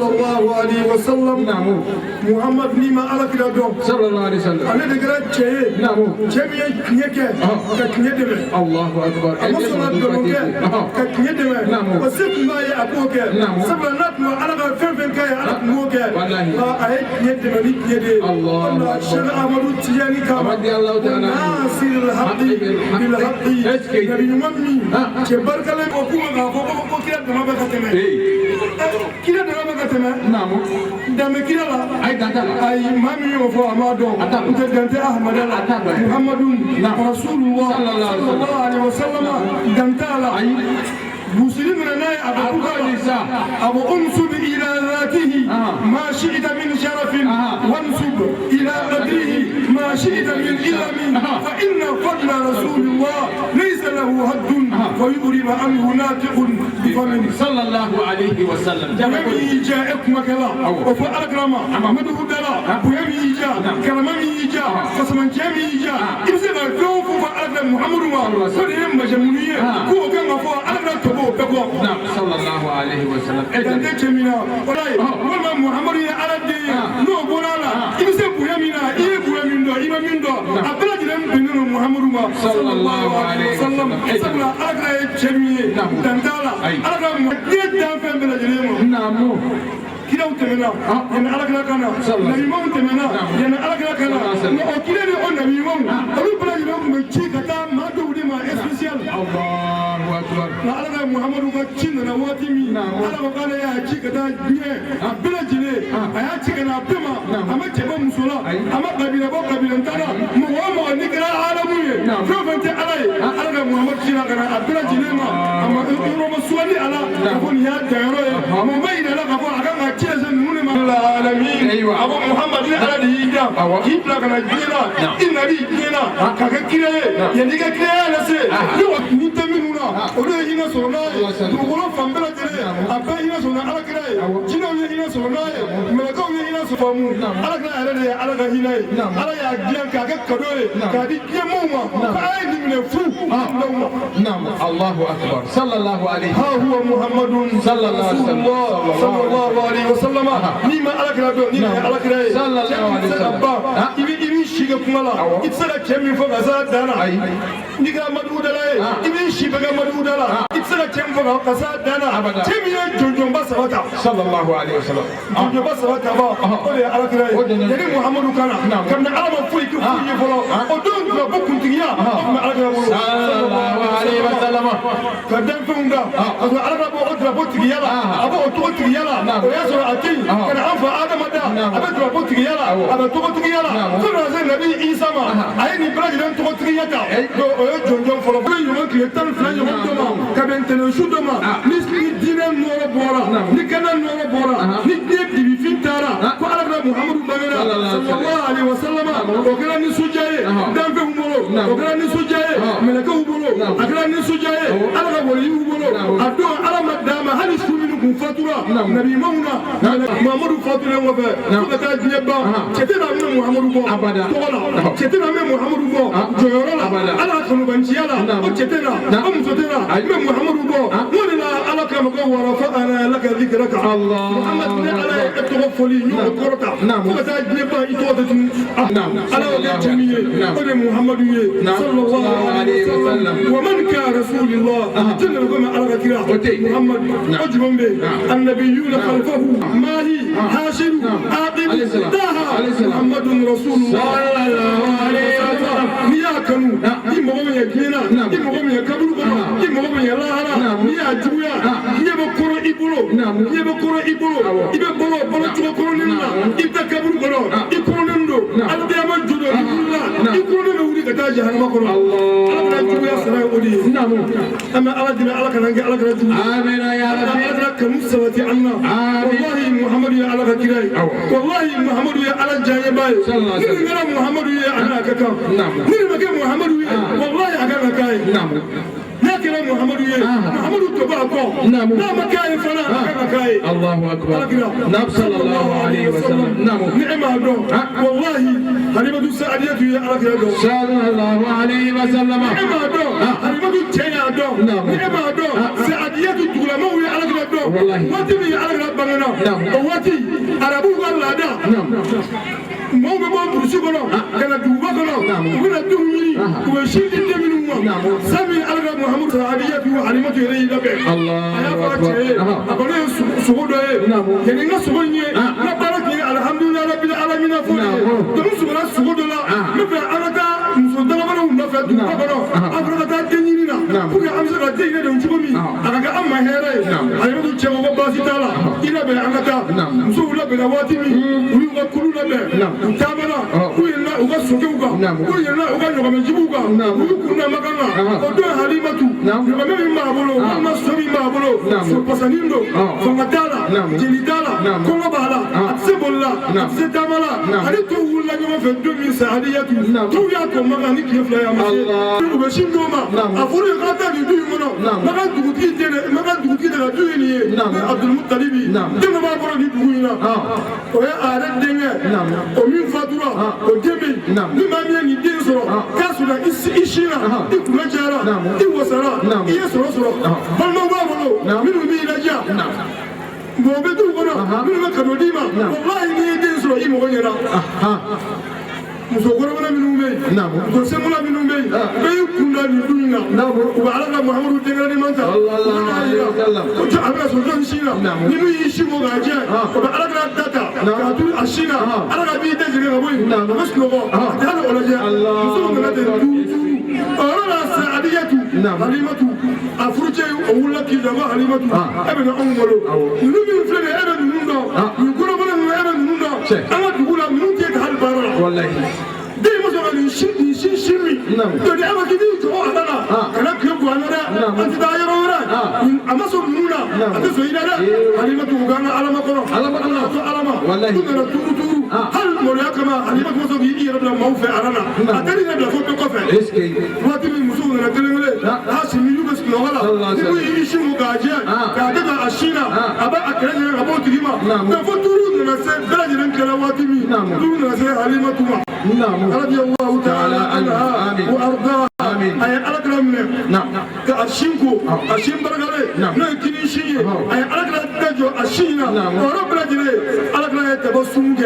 Speaker 5: الله عليه وسلم
Speaker 7: نعم
Speaker 5: محمد نيما على كلا دوم
Speaker 7: صلى الله عليه وسلم
Speaker 5: أنا دكرة شيء
Speaker 7: نعم
Speaker 5: شيء كنيكة كنيدم
Speaker 7: الله أكبر
Speaker 5: أما صلاة دموكة كنيدم
Speaker 7: نعم
Speaker 5: وسيف ما يأبوكة
Speaker 7: نعم
Speaker 5: سبلا ناتنا على فين كاي على موكة
Speaker 7: والله
Speaker 5: ما أهيك كنيدم كنيدم
Speaker 7: الله
Speaker 5: شر أمرو تجاني كام
Speaker 7: رضي الله تعالى
Speaker 5: ناصر الحق بالحق نبي ممي كبر كلام أقوم أقوم كلا دم بكتمه كلا دم بكتمه
Speaker 7: نعم
Speaker 5: دم كلا لا
Speaker 7: أي دادا
Speaker 5: أي مامي وفو أمادو أنت دنت أحمد محمد رسول الله صلى الله عليه وسلم دنت على مسلم ناي أبو بكر أبو أنسب إلى ذاته ما شئت من شرف وانسب إلى قدره ما شئت من علم فإن فضل رسول الله ليس له حد فيضرب عنه ناطق بفمه
Speaker 7: صلى الله عليه وسلم
Speaker 5: يمي جاء مكلا وفعل كلام محمد بدلا ويمي جاء كلامي جاء فسمن جامي جاء إذا كان فعل محمد ما سرهم مجموعية هو كان فعل
Speaker 7: نعم صلى الله عليه وسلم
Speaker 5: إذا كمينا ولاي وما محمد على الدين نو بولالا إذا بويمينا إيه بويميندو إماميندو أبلا جلهم بيننا محمد صلى الله عليه وسلم سبلا أغرى كمية دندالا أغرى مدير دافع بلا جلهم
Speaker 7: نعم
Speaker 5: كلا وتمنا يعني على كلا كنا نبي مم تمنا يعني على كلا كنا وكلا نقول نبي مم أبي بلا جلهم مكي كتا ما تودي ما إسبيسيال
Speaker 7: الله أكبر
Speaker 5: على كلا محمد وكتشين نواتيمي على وقال يا كي كتا بيه بلا جلي أيا كي كنا بما أما كبا مسولا أما قبيلة بو قبيلة ترى مو نكرا عالمية شوف أنت على كلا محمد كنا كنا بلا جلي ما أما يوم سوالي على كفون يا تيرو ما بين لا كفون أكمل العالمين أيوة أبو محمد على ديدا كيف لك نجينا إن نجينا كذكيرة يعني كذكيرة لسه لو نتمنونا ولا هنا سونا نقول فمبلا كذا أبا هنا سونا على كذا جينا هنا سونا ملكوا هنا سفامو على كذا على هنا على يا جيان كذكيرة كذي يموما فأي من فو
Speaker 7: نعم الله أكبر صلى الله عليه
Speaker 5: ها هو محمد صلى الله عليه وسلم نيما على كذا نيما على كذا
Speaker 7: صلى الله عليه وسلم
Speaker 5: إبي شيء كمالا إتسلا كم فوق أزاد دانا نيجا مدودلا إبي شيء بقى مدودلا إتسلا كم فوق أزاد دانا كم يجون بس وقت
Speaker 7: صلى الله عليه وسلم
Speaker 5: جون بس وقت با أولي على كذا يعني محمد كنا كم نعلم فوق كفوي فلو أدون كنا بكون تيجيا على كذا
Speaker 7: صلى الله عليه وسلم
Speaker 5: كدم فوندا أقول على كذا بقول بوتيجيا أبو توتيجيا ويسوع أتي كان أنفع آدم دا أبو توتيجيا أبو توتيجيا كل هذا النبي عيسى ما أيني بلاج لم توتيجيا جون فلو يوم كيتان فلان يوم دوما كبنت نشود دوما نسمي دين النور بورا نكنا النور بورا نكتب دي في تارا فعلى محمد بغير صلى الله عليه وسلم وكلا نسوجاي دم في همولو وكلا نسوجاي ملكه همولو أكلا نسوجاي على ولي همولو أدو على مدام هل سومي نكفاتورا نبي مونا محمد فاتورا وفا فكتا جيبا كتنا من محمد بو أبدا كتنا من محمد بو جورلا على كنو بنشيالا وكتنا أمسوتنا من محمد بو ولنا على كما ورفعنا لك ذكرك الله محمد على التغفلي يوم كرتا فكتا جيبا إتوتتن على وجهه ولي محمد صلى الله عليه وسلم ومن كان رسول الله جل وعلا على كرا محمد أجمل به النبيون خلفه ماهي هاشم عاقب داها محمد رسول الله صلى الله عليه وسلم نياكنو إمام يكينا إمام يكبر إمام يلاهنا نيا جويا يبكر إبلو يبكر إبلو يبكر بلو تبكر لنا يبتكبر بلو يكون لندو أنا دائما جدو الله يكون لنا ولي كتاج هنما كنا الله سنا ولي
Speaker 7: نعم
Speaker 5: أما أردنا على كنا على كنا
Speaker 7: آمين يا ربي
Speaker 5: أردنا كمسوة عنا والله محمد يا على كراي والله محمد يا على جايباي نرى محمد يا على كذا نرى مكان محمد يا والله أكان كاي لكن محمد يا محمد تبعكم لا مكان فلا أكان كاي
Speaker 7: الله أكبر نعم صلى الله عليه وسلم نعم
Speaker 5: نعم والله حليمة السعدية يا على كذا
Speaker 7: صلى الله عليه وسلم
Speaker 5: نعم حليمة الجاية نعم سعدية الدولمة يا على كذا
Speaker 7: والله
Speaker 5: واتي على كذا بنا واتي أربو والله دا مو برسي كنا كنا دوبا كنا وكنا دومي وشيل الدمين ما سامي على محمد سعدية وحليمة يريد به
Speaker 7: الله أكبر
Speaker 5: أقول سهودة يعني الناس سهودة نبارك الحمد لله رب العالمين فوق تمام سهودة سهودة لا نبى أنا دا مسلم بنا ونبى دوبا بنا أفراد دا دينينا فوق أمس رجعنا نجومي أنا كأم هيرة حليمة تجوا باسي تلا إلى به أنا دا مسؤول بنا واتمي ويوم كلنا به تابنا ويلا وقصوكوكا ويلا وقالوا كم يجيبوكا ويكونا مكانا ودوا حليمة يومين ما بلو ما سوي ما بلو سبحانيندو فمتالا جليدالا كوما بالا أتسبولا أتسدامالا أني توولا يوم في الدنيا سعدية تويا كم مكاني كيف لا يمشي وبشيندوما أفوري غاتا يدويمونا مكان دوكي تنا مكان دوكي تنا دويني عبد المطلب تنا ما برا يدوينا ويا أرد دينه ومين فاتورا ودمي لما مين يدينسرو كاسونا إشينا إكمجارا إوسرا إيسرو فالما بابلو منو ميلاجا موبتو كنا منو كنوديما والله مين يدينسرو إيموغيرا musokoro wala minnu bɛ yen muso sɛmula minnu bɛ yen bɛɛ y'i kunda nin du in na u bɛ ala ka muhamadu denkɛrɛnin man ta o tɛ a bɛ sɔrɔ sin na ni min y'i sin o k'a jɛ o bɛ ala ka da ta k'a turu a sin na ala ka b'i dɛsɛ ka bɔ yen a bɛ sunɔgɔ a tɛ hali o lajɛ muso nana ten duuru o yɔrɔ la Sa'adiyatu Halimatu a furucɛ o wulila k'i jɔ ko Halimatu e bɛ na anw bolo ninnu min filɛ nin ye e bɛ ninnu dɔn nin kɔrɔbɔrɔ ninnu e bɛ ninnu dɔn an ka dugu la ninnu tɛ ka hali baara la. Den muso ka nin si min donc e ma k'i b'i jɔ a da la kana tile bɔ a la dɛ an tɛ taa yɔrɔ wɛrɛ a ma sɔn ninnu na a tɛ sɔn i la dɛ Halimatu ko k'an ka Ala makɔnɔ a to Ala ma u nana tuuru hali maloya kama Halimatu ma sɔn k'i yɛrɛ bila maaw fɛ ara la a tɛ nin yɛrɛ bila fo bɛɛ kɔfɛ waati min musow nana kelen-kelen hasi ni y'u bɛ sunɔgɔ la ni ko y'i sin o k'a jɛ k'a kɛ k'a sin na a b'a kɛrɛ ɲɛgɛn ka bɔ o tigi ma mais fo tuuru nana se bɛɛ lajɛlen kɛra waati min tuuru nana se Halimatu ma رضي الله تعالى عنها وأرضاها أي ألقى منه كأشينكو أشين برغالي نكيني شيء أي ألقى تجو أشينا ورب رجلي ألقى يتبصمك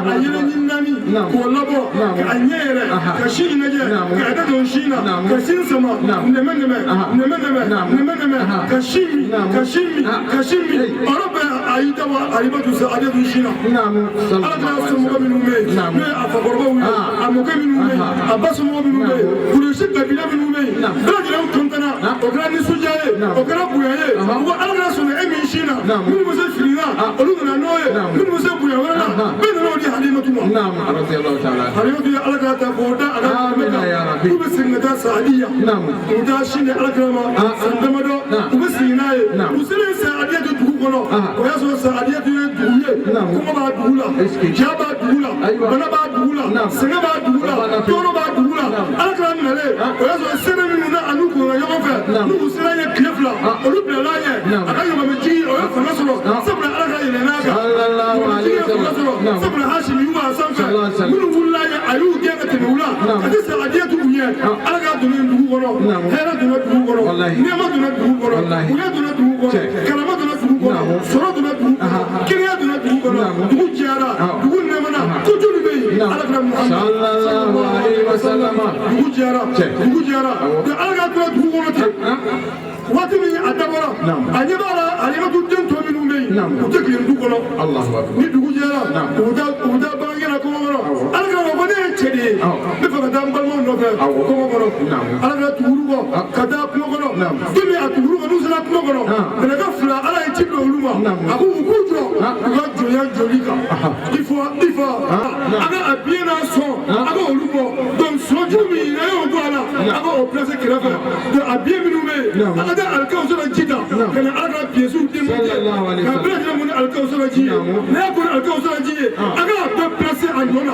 Speaker 5: كأيين النامي كولابو كأنيرة كشينا جه كأدون شينا كسين سما نمنما كشيمي ورب أيدا وأيبادو سعادة شينا ألقى سموك منه مي أفقربو amoke minnu bɛ yen a ba somɔgɔ minnu bɛ yen kulusi kabila minnu bɛ yen bɛɛ lajɛlen kɔntana o kɛra nisɔndiya ye o kɛra bonya ye u ko ala kana sɔnna e min sin na minnu bɛ se fili la olu nana n'o ye minnu bɛ se bonya wɛrɛ la bɛɛ nana o di Halimatu ma Halimatu ye ala kana ta k'o da a ka tɛmɛ kan k'u bɛ segin ka taa Sa'adiya u bɛ taa sin di ala kana ma san damadɔ u bɛ segin n'a ye u selen Sa'adiyatu dugu kɔnɔ o y'a sɔrɔ Sa'adiyatu ye dugu ye kɔngɔ b'a dugu la ja b'a dugu la bana b'a dugu la sɛgɛn b'a dugu la tɔɔrɔ b'a dugu la ala kana nalen o y'a sɔrɔ sɛbɛn minnu na ani kɔnɔ ɲɔgɔn fɛ n'u sera ye tile fila olu bilala ɲɛ a ka ɲɔgɔnmɛ jigi o ye fanga sɔrɔ sabula ala ka yɛlɛ n'a kan ɲɔgɔnmɛ ye fanga sɔrɔ sabula Hasimi y'u b'a sanfɛ minnu wulila ɲɛ a y'u gɛn ka tɛmɛ u la ka tɛ Sa'adiyatu u ɲɛ ala ka donna dugu kɔnɔ hɛrɛ donna dugu kɔnɔ nɛɛma donna dugu kɔnɔ bonya donna dugu kɔnɔ karama donna dugu kɔnɔ sɔrɔ donna dugu kɔnɔ kɛnɛya donna dugu kɔnɔ dugu jɛra dugu nɛɛmana ko joli bɛ yen ala kana
Speaker 7: sallallahu alaihi wasallam
Speaker 5: dugu jɛra nka ala ka tora dugu kɔnɔ ten waati min a dabɔra a ɲɛ b'a la Halimatu den tɔ minnu bɛ yen u tɛ tile du kɔnɔ ni dugu jɛra u bɛ taa barankɛ la kɔngɔ kɔnɔ ala kana fɔ ne ye cɛ de ye n bɛ fɛ ka taa n balimaw nɔfɛ kɔngɔ kɔnɔ ala kana tuguru kɔ ka taa kungo kɔnɔ den min a tuguru kɔ n'u sera kungo kɔnɔ bɛnɛkɛ fila ala ye ci bila olu ma a ko u k'u jɔ u ka jɔnya jɔli kan il faut a ka a biɲɛ n'a sɔn a ka olu bɔ donc sɔn sonjumi ayo bala aba o place kirafa de abie minumé aga da alkawsara jita kana aga piesu dimo ka bela mun alkawsara jiye na ko alkawsara jiye aga da place andona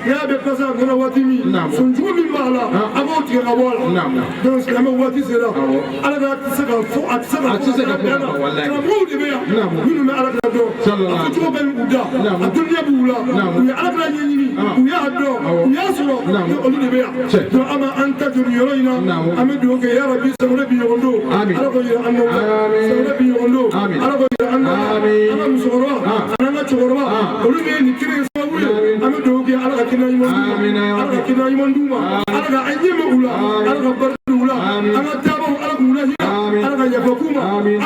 Speaker 5: يا بقصة أنا واتيمي سنجوا من مالا أبوت يا غوال دونس كلام واتي سلا أنا قاعد تسقى فوق أتسقى أنا كلامود بيا منو ما أنا قاعد أفتح بين ودا الدنيا بولا ويا أنا قاعد ينيني ويا هدو ويا سوا يقولون بيا أما أنت تريورينا أما دوك يا ربي سمرة بيوندو أنا قاعد أنا سمرة بيوندو أنا قاعد أنا مسورا أنا ما تورا قولوا لي نكري سوي أما دوك يا أنا كنا يمون دوما أنا أنيم أولا أنا بردولا أنا تابو أنا أولا هنا أنا يفكوما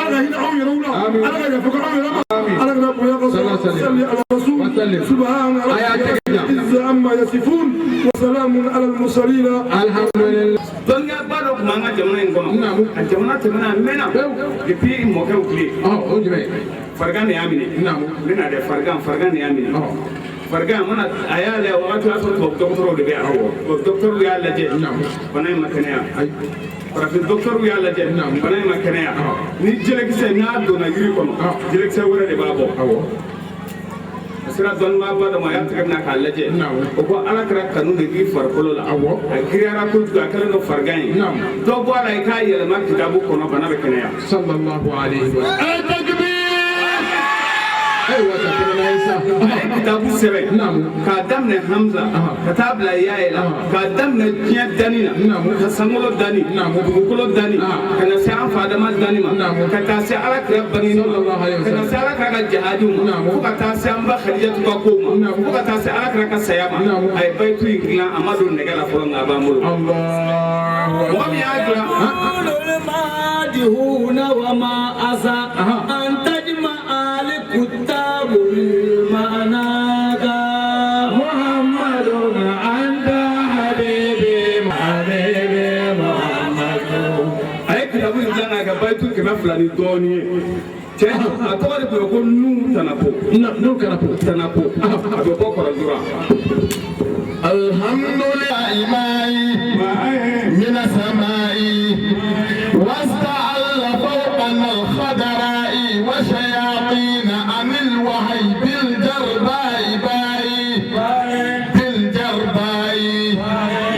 Speaker 5: أنا هنا أو يرولا أنا يفك أو يرما أنا نبغى يقصر صلي على الرسول سبحان ربك إذا أما يصفون وسلام على المرسلين الحمد لله.
Speaker 8: دنيا بارك معنا جمنا إنكم جمنا تمنا منا يبي مكان كلي فرقان يامين لنا ده فرقان يامين فرقان منا أيال وقت أصل دكتور ولا بيع دكتور ويا لجي بناء مكانيا فرق الدكتور ويا لجي بناء مكانيا نيجلك سنة دونا يريكم جلك سوورة لبابو سرا دون ما بعد ما يأتينا كالجي وكو على كرا كانوا نجيب فرقلو لا أكيرا كل كأكلنا فرقاني دوبوا على إكاي لما كتابو كنا بنا بكنيا
Speaker 7: صلى الله عليه وسلم.
Speaker 8: كتاب سبع كادمنا حمزة كتاب لا يايلا كادمنا جياد دانينا كسمولو داني بقولو داني كنا سيام فادما داني ما كتاسي على كرب بنينو كتاسي على كرب جهاديو كتاسي أم بخريجة تقوم كتاسي على كرب سياما أي بيتو يكلا أمادو نجلا فرنا بامول الله وما يأكل
Speaker 1: المادهون وما أزا أن تجمع الكتاب المعناقا محمد أنت حبيبي محمد
Speaker 8: أي كتاب يجانا كبيتو كما فلان دوني أتواري بيقول نور تنapو أبو بكر الزرع
Speaker 5: الحمد لله من السماء واستعل فوقنا الخضراء وشياطين عن الوحي بالجرباء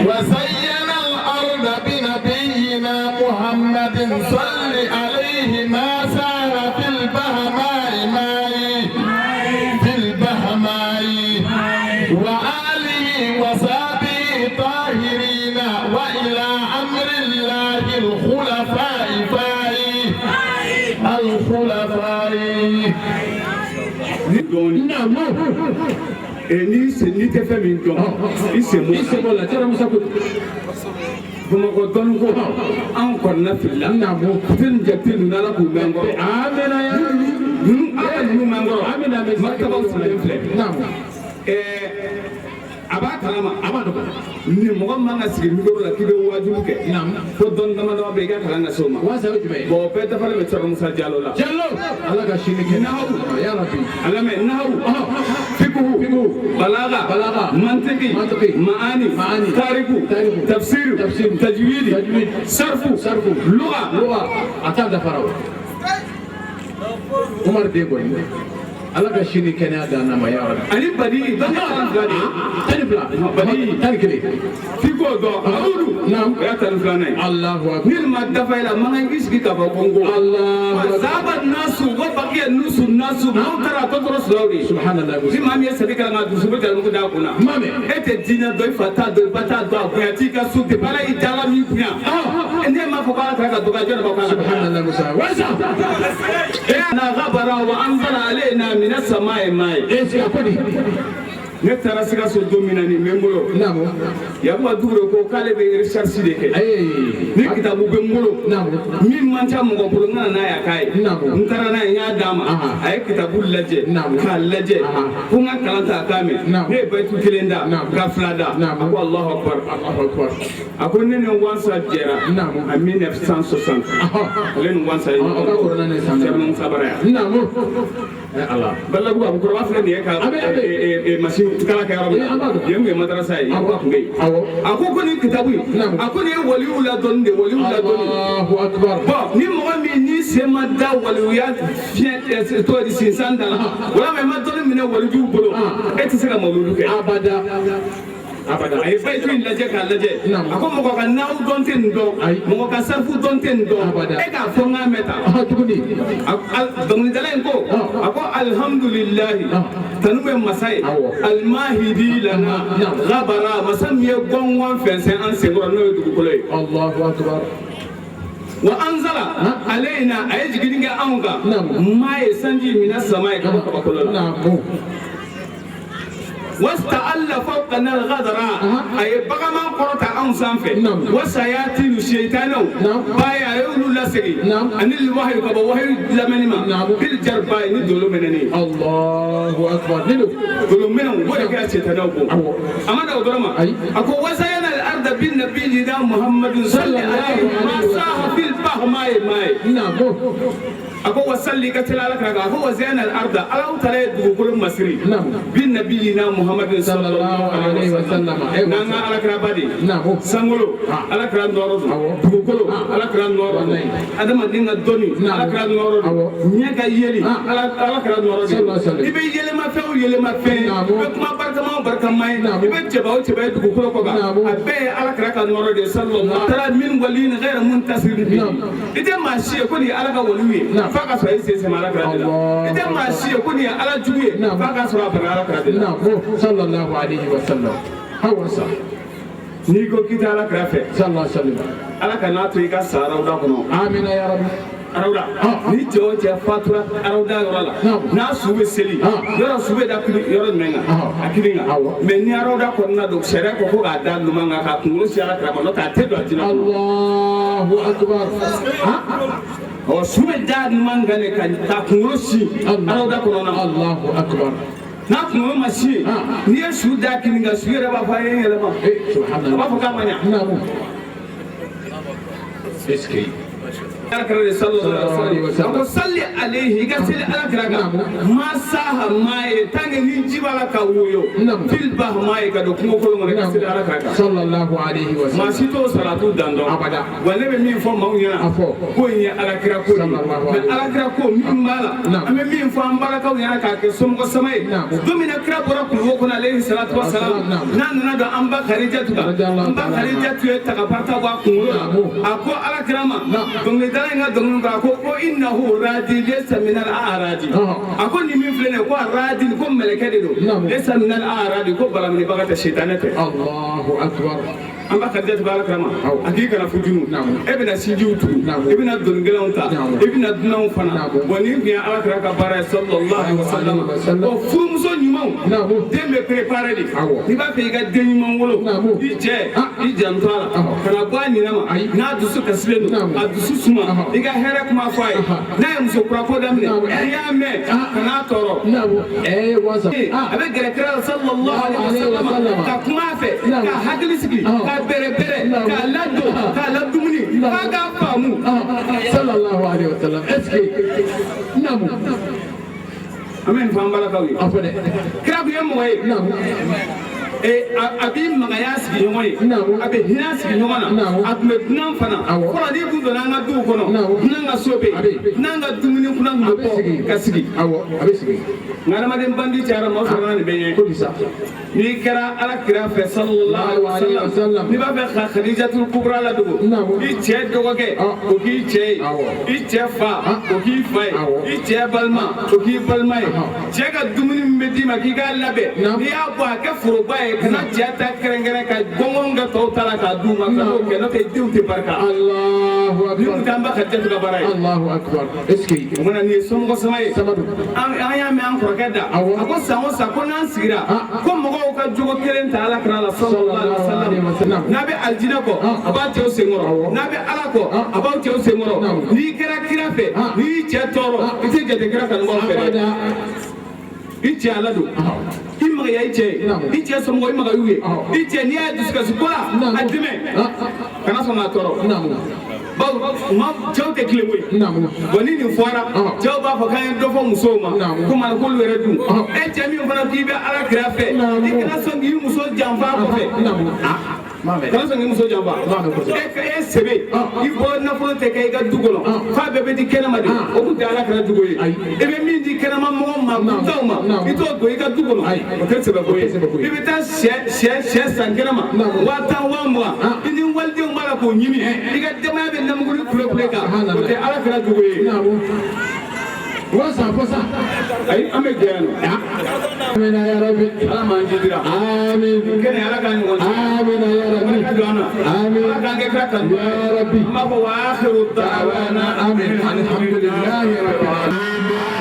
Speaker 5: وزين الأرض بنبينا محمد صل عليه ما سار في البهماء وآله وصحبه طاهرين وإلى أمر الله الخلفاء
Speaker 8: ni te fẹ́ min dɔn i semo la tera musa ko Bamakɔ dɔnni ko an kɔni na fili la fɛn jate ninnu ala k'u mɛn kɔrɔ amina ya ninnu ala ninnu mɛn kɔrɔ amina maritabaw sigilen filɛ a b'a kalama a b'a dɔn ni mɔgɔ man ka sigi mikoro la k'i bɛ wajibi kɛ fo dɔnni dama dama bɛ yen i ka kalan ka se o ma bon o bɛɛ dafalen bɛ Cɛrno Musa Jalo la
Speaker 7: ala ka sini kɛ
Speaker 8: nahawu
Speaker 7: ya rabbi
Speaker 8: alamɛ nahawu fiqhu balaga mantiki maani tariku tafsir tajwid sarfu lugha
Speaker 7: ata dafaraw Umar de boy ala ka sini kɛnɛya dan na ma ya rabbi
Speaker 8: ani badi dɔnni kalan fila de
Speaker 7: tani fila
Speaker 8: badi
Speaker 7: tani kelen
Speaker 8: fiko dɔ amudu o y'a tani filanan ye
Speaker 7: Allahu akbar
Speaker 8: ni ma dafa i la man kan k'i sigi k'a fɔ ko n ko
Speaker 7: Allahu akbar
Speaker 8: zaba nasu ko bakiya nusu nasu n'aw taara tɔtɔrɔ sɔrɔ de
Speaker 7: subhanallah
Speaker 8: ni maa min ye sabi kalan ka dusu bɛ jalamugu d'a kunna
Speaker 7: mame
Speaker 8: e tɛ diinɛ dɔn i fa t'a dɔn i ba t'a dɔn a bonya t'i ka so ten bala i dala min bonya ne m'a fɔ k'ala taara ka dɔgɔ jɔn de b'a k'a la
Speaker 7: subhanallah musa wasa
Speaker 8: na ghabara wa anzala alayna min as-samaa'i ma'i
Speaker 7: esi akodi
Speaker 8: ne taara Sikaso don min na nin bɛ n bolo Yakuba Dugure ko k'ale bɛ recherche de kɛ ni kitabu bɛ n bolo min man ca mɔgɔ bolo n kana n'a y'a k'a ye n taara n'a ye n y'a d'a ma a ye kitabu lajɛ k'a lajɛ ko n ka kalan ta k'a mɛn ne ye bayitu kelen da ka fila da a ko Allahu Akbar a ko ne ni Wansa jɛra en 1960 ale ni Wansa ye Cɛrno Musa Bara yan
Speaker 5: Allah
Speaker 8: balla bu abu kurwa fere ne ka machine kala ka yaro yenge madrasa yi ko ngai ako ko ni kitabu ako ni waliula don de waliula don
Speaker 5: Allahu akbar
Speaker 8: bo ni mo mi ni sema da waliya fiye to di sinsan da wala me ma don mi ne walidu bolo e ti sega mawludu ke
Speaker 5: abada
Speaker 8: ay fay to laje ka laje ako mo ko ka naw don ten do mo ka sarfu don ten do e ka fo nga meta
Speaker 5: tuguni
Speaker 8: donc dalen ko ako alhamdulillah tanume masai almahidi lana ghabara masam ye gonwan fensen an segoro no dugu kolay
Speaker 5: Allahu akbar
Speaker 8: wa anzala alaina ay jigidinga anga mai sanji minas samai ka ba kolala واستعل فوقنا الغدراء أي بغمان قرطة أم سانفة وسياتي الشيطان بايا يقول لا سري أن الوحي كبا وحي لمنما بالجرباء ندلو منني
Speaker 5: الله أكبر
Speaker 8: دلو منهم ولك الشيطان أما دو درما أكو وسينا الأرض بالنبي محمد صلى الله عليه وسلم ما ساها في البحر ماي أكو وصلي قتل على كذا أكو وزين الأرض على وترى دخول مصري بالنبي محمد صلى الله عليه وسلم نعم على كرابادي سامولو على كرام نورو دخول على كرام نورو هذا ما دينا دوني على كرام نورو نيجا يلي على كرام نورو يبي يلي ما فيه يلي ما فيه بكما بركة ما يبي تباو دخول كذا أبي على كرام نورو صلى الله ترى من ولين غير منتصر به إذا ما شيء كوني على كولوي faka so yese se mala kradila ite ma shi ko ni ala juye faka so ala kradila
Speaker 5: sallallahu alaihi wasallam hawasa
Speaker 8: ni ko kita ala krafe
Speaker 5: sallallahu alaihi wasallam
Speaker 8: ala kana to ika sara uda kono
Speaker 5: amina ya rabbi
Speaker 8: arawda ni joje fatura arawda yorala na sube seli yoro sube da kuli yoro menga akiringa me ni arawda ko na do sere ko ga da lumanga ka kunu si ala krama no ta tedo atina
Speaker 5: Allahu akbar
Speaker 8: o sube da mangane ka kunu si arawda ko na
Speaker 5: Allahu akbar
Speaker 8: na kunu mashi ni su da kininga su yere ba fa yen yele ma
Speaker 5: subhanallah
Speaker 8: ba fa kamanya
Speaker 5: namu iski
Speaker 8: صلى الله عليه وسلم صلي عليه يغسل على كراغا ما ساها ماي تانغي جيبالا كاويو في البحر ماي كدو كمو كولو يغسل على كراغا
Speaker 5: صلى الله عليه وسلم
Speaker 8: ما سيتو صلاتو داندو ابدا ولا مي فو ماويا كو ني على كراغو على كراغو مي مالا ام مي فو امبالا كاو يانا كاك سومغو سماي دومينا كراغو كو كنا عليه الصلاه والسلام نان نادو امبا خريجه تكبرتا وا كورو اكو على كراما دونغي nga dongun ga ko innahu radi laysa min al-a'radi ako ni min flene ko radi ko melekade do laysa min al-a'radi ko bala min bagata shaytanate
Speaker 5: Allahu akbar
Speaker 8: amba kadde barakrama akika na fujunu ebina sijutu ebina dongelonta ebina dunan fana boni biya alakra ka bara sallallahu alaihi wasallam o fumuso nyumau dembe préparer di ni ba fe ga denyumau wolo ije ijantala kana bani nama na dusu kaslenu adusu suma iga here kuma fai na yamso kurako damne ya me kana toro
Speaker 5: waza
Speaker 8: abe gerekra sallallahu alaihi wasallam ka kuma fe ka haglisiki ka bere ka lado ka ladumuni ka ga famu
Speaker 5: sallallahu alaihi wasallam eske namu
Speaker 8: amen fambala kawi
Speaker 5: afade
Speaker 8: krabu yemo way
Speaker 5: namu
Speaker 8: abi magaya sigi ɲɔgɔn ye abi hinɛ sigi ɲɔgɔn na a tun bɛ dunan fana fɔlɔ n'i kun donna an ka duw kɔnɔ dunan ka so bɛ yen dunan ka dumuni kuna tun bɛ bɔ ka sigi
Speaker 5: a bɛ sigi
Speaker 8: nka adamaden bandi cayara maaw sɔrɔ nin bɛ ɲɛ n'i kɛra ala kira fɛ sallallahu alaihi wa sallam n'i b'a fɛ ka khadijatul kubra ladogo i cɛ dɔgɔkɛ o k'i cɛ ye i cɛ fa o k'i fa ye i cɛ balima o k'i balima ye cɛ ka dumuni min bɛ d'i ma k'i k'a labɛn n'i y'a bɔ a kɛ foroba ye kana cɛ ta kɛrɛnkɛrɛn ka gɔngɔn ka tɔw ta la k'a d'u ma ka n'o kɛ n'o tɛ denw tɛ barika
Speaker 5: Allahu akbar
Speaker 8: ni kun t'an ba khadijatu ka baara ye
Speaker 5: Allahu akbar eske
Speaker 8: o mana nin ye somɔgɔ sama ye an y'a mɛn an kɔrɔkɛ da a ko san o san ko n'an sigira ko mɔgɔw ka jogo kelen ta ala kira la sallallahu alaihi wasallam n'a bɛ aljinɛ kɔ a b'a cɛw senkɔrɔ n'a bɛ ala kɔ a b'aw cɛw senkɔrɔ n'i kɛra kira fɛ n'i y'i cɛ tɔɔrɔ i tɛ jate kira kanubaw fɛ dɛ i cɛ ala don i magaya i cɛ i cɛ somɔgɔ i maga y'u ye i cɛ n'i y'a dusukasi ko la a dɛmɛ kana sɔn k'a tɔɔrɔ ma cɛw tɛ kile koyi bon ni nin fɔra cɛw b'a fɔ k'an ye dɔ fɔ musow ma ko mana k'olu yɛrɛ dun e cɛ min fana k'i bɛ ala kira fɛ i kana sɔn k'i muso janfa kɔfɛ kana sɔn k'i muso janfa e sɛbɛ i bɔ nafolo tɛ kɛ i ka du kɔnɔ f'a bɛɛ bɛ di kɛnɛma de o tun tɛ ala kira dugu ye i bɛ min di kɛnɛma mɔgɔw ma kuntanw ma i t'o don i ka du kɔnɔ o tɛ sɛbɛ ko ye i bɛ taa sɛ san kɛnɛma 1000 1020 i ni walidenw b'a la k'o ɲini i ka denbaya bɛ namuguri kule kan o tɛ ala kira dugu ye wasa ayi an bɛ gɛrɛ nɔ amina ya rabbi ala m'an jidira amin kɛnɛ ala ka ɲɔgɔn cɛ amina ya rabbi amin ala k'an kɛ kira kan ya rabbi an b'a fɔ wa akhiru da'wana amin alhamdulillahi rabbil alamin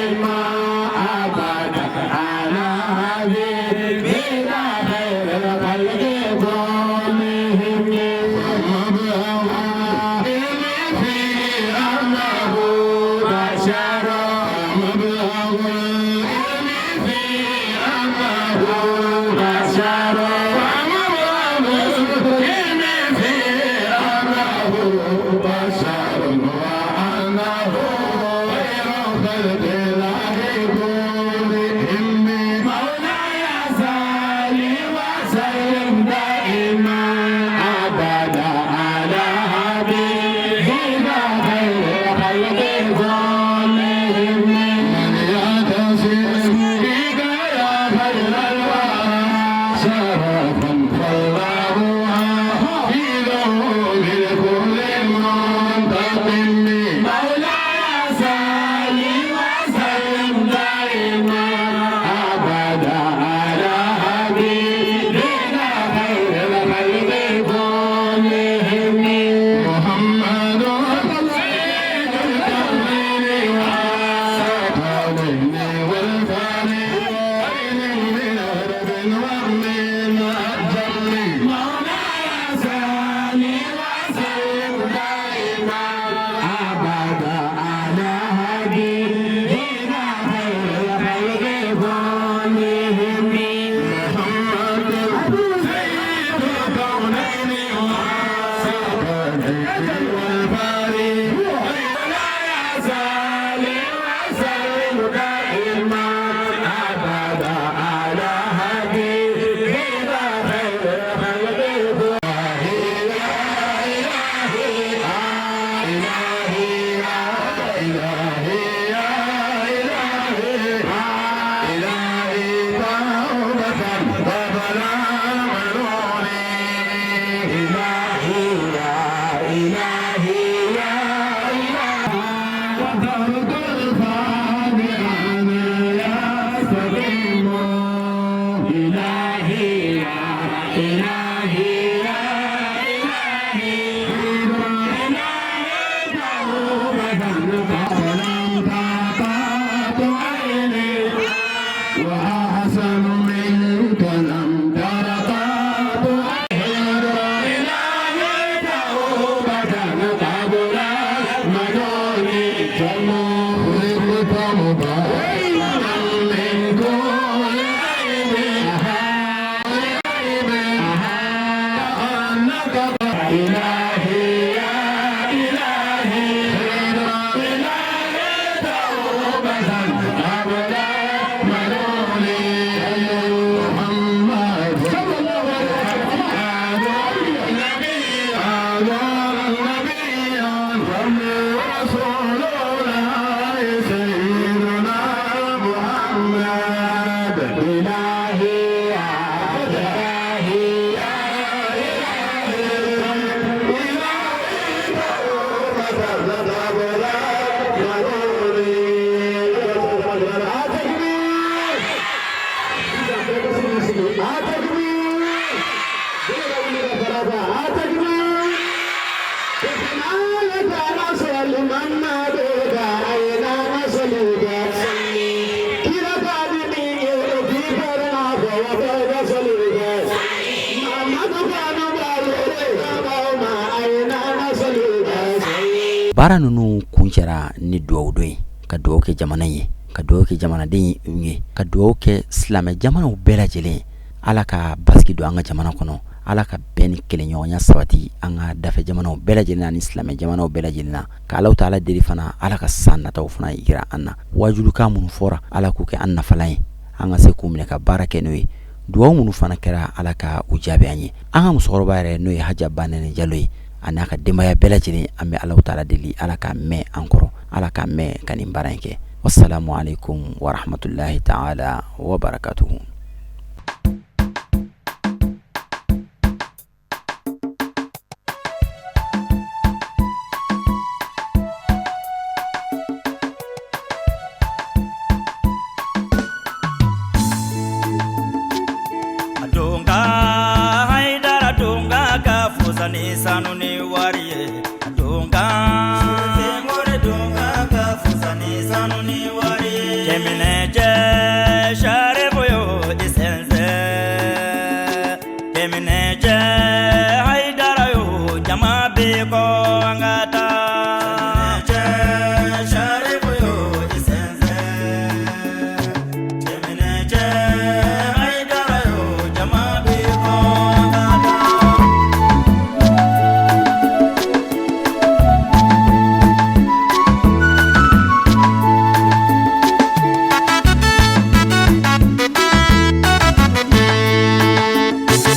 Speaker 5: Yeah.
Speaker 2: baara ninnu kun cɛra ni duwawu dɔ ye ka duwawu kɛ jamana ye ka duwawu kɛ jamanaden ye ka duwawu kɛ silamɛ jamanaw bɛɛ lajɛlen ala ka basigi don an ka jamana kɔnɔ ala ka bɛn ni kɛlɛɲɔgɔnya sabati an ka dafɛ jamanaw bɛɛ lajɛlen ani silamɛ jamanaw bɛɛ lajɛlen na ka alaw taala deli fana ala ka san nataw fana yira an na wajulukan minnu fɔra ala k'u kɛ an nafalan ye an ka se k'u minɛ ka baara kɛ n'o ye duwawu minnu fana kɛra ala ka u jaabi an ye an ka musokɔrɔba yɛrɛ n'o ye haja banɛnɛ jalo ye ani a ka denbaya bɛɛ lajɛlen an bɛ alaw taala deli ala ka mɛn an kɔrɔ ala ka mɛn ka nin baara in kɛ wassalamu alaikum wa rahmatullahi ta'ala wa barakatuhu.
Speaker 1: Ni sanu ni wariye donga ngore donga ka fusani sanu ni wariye kemine je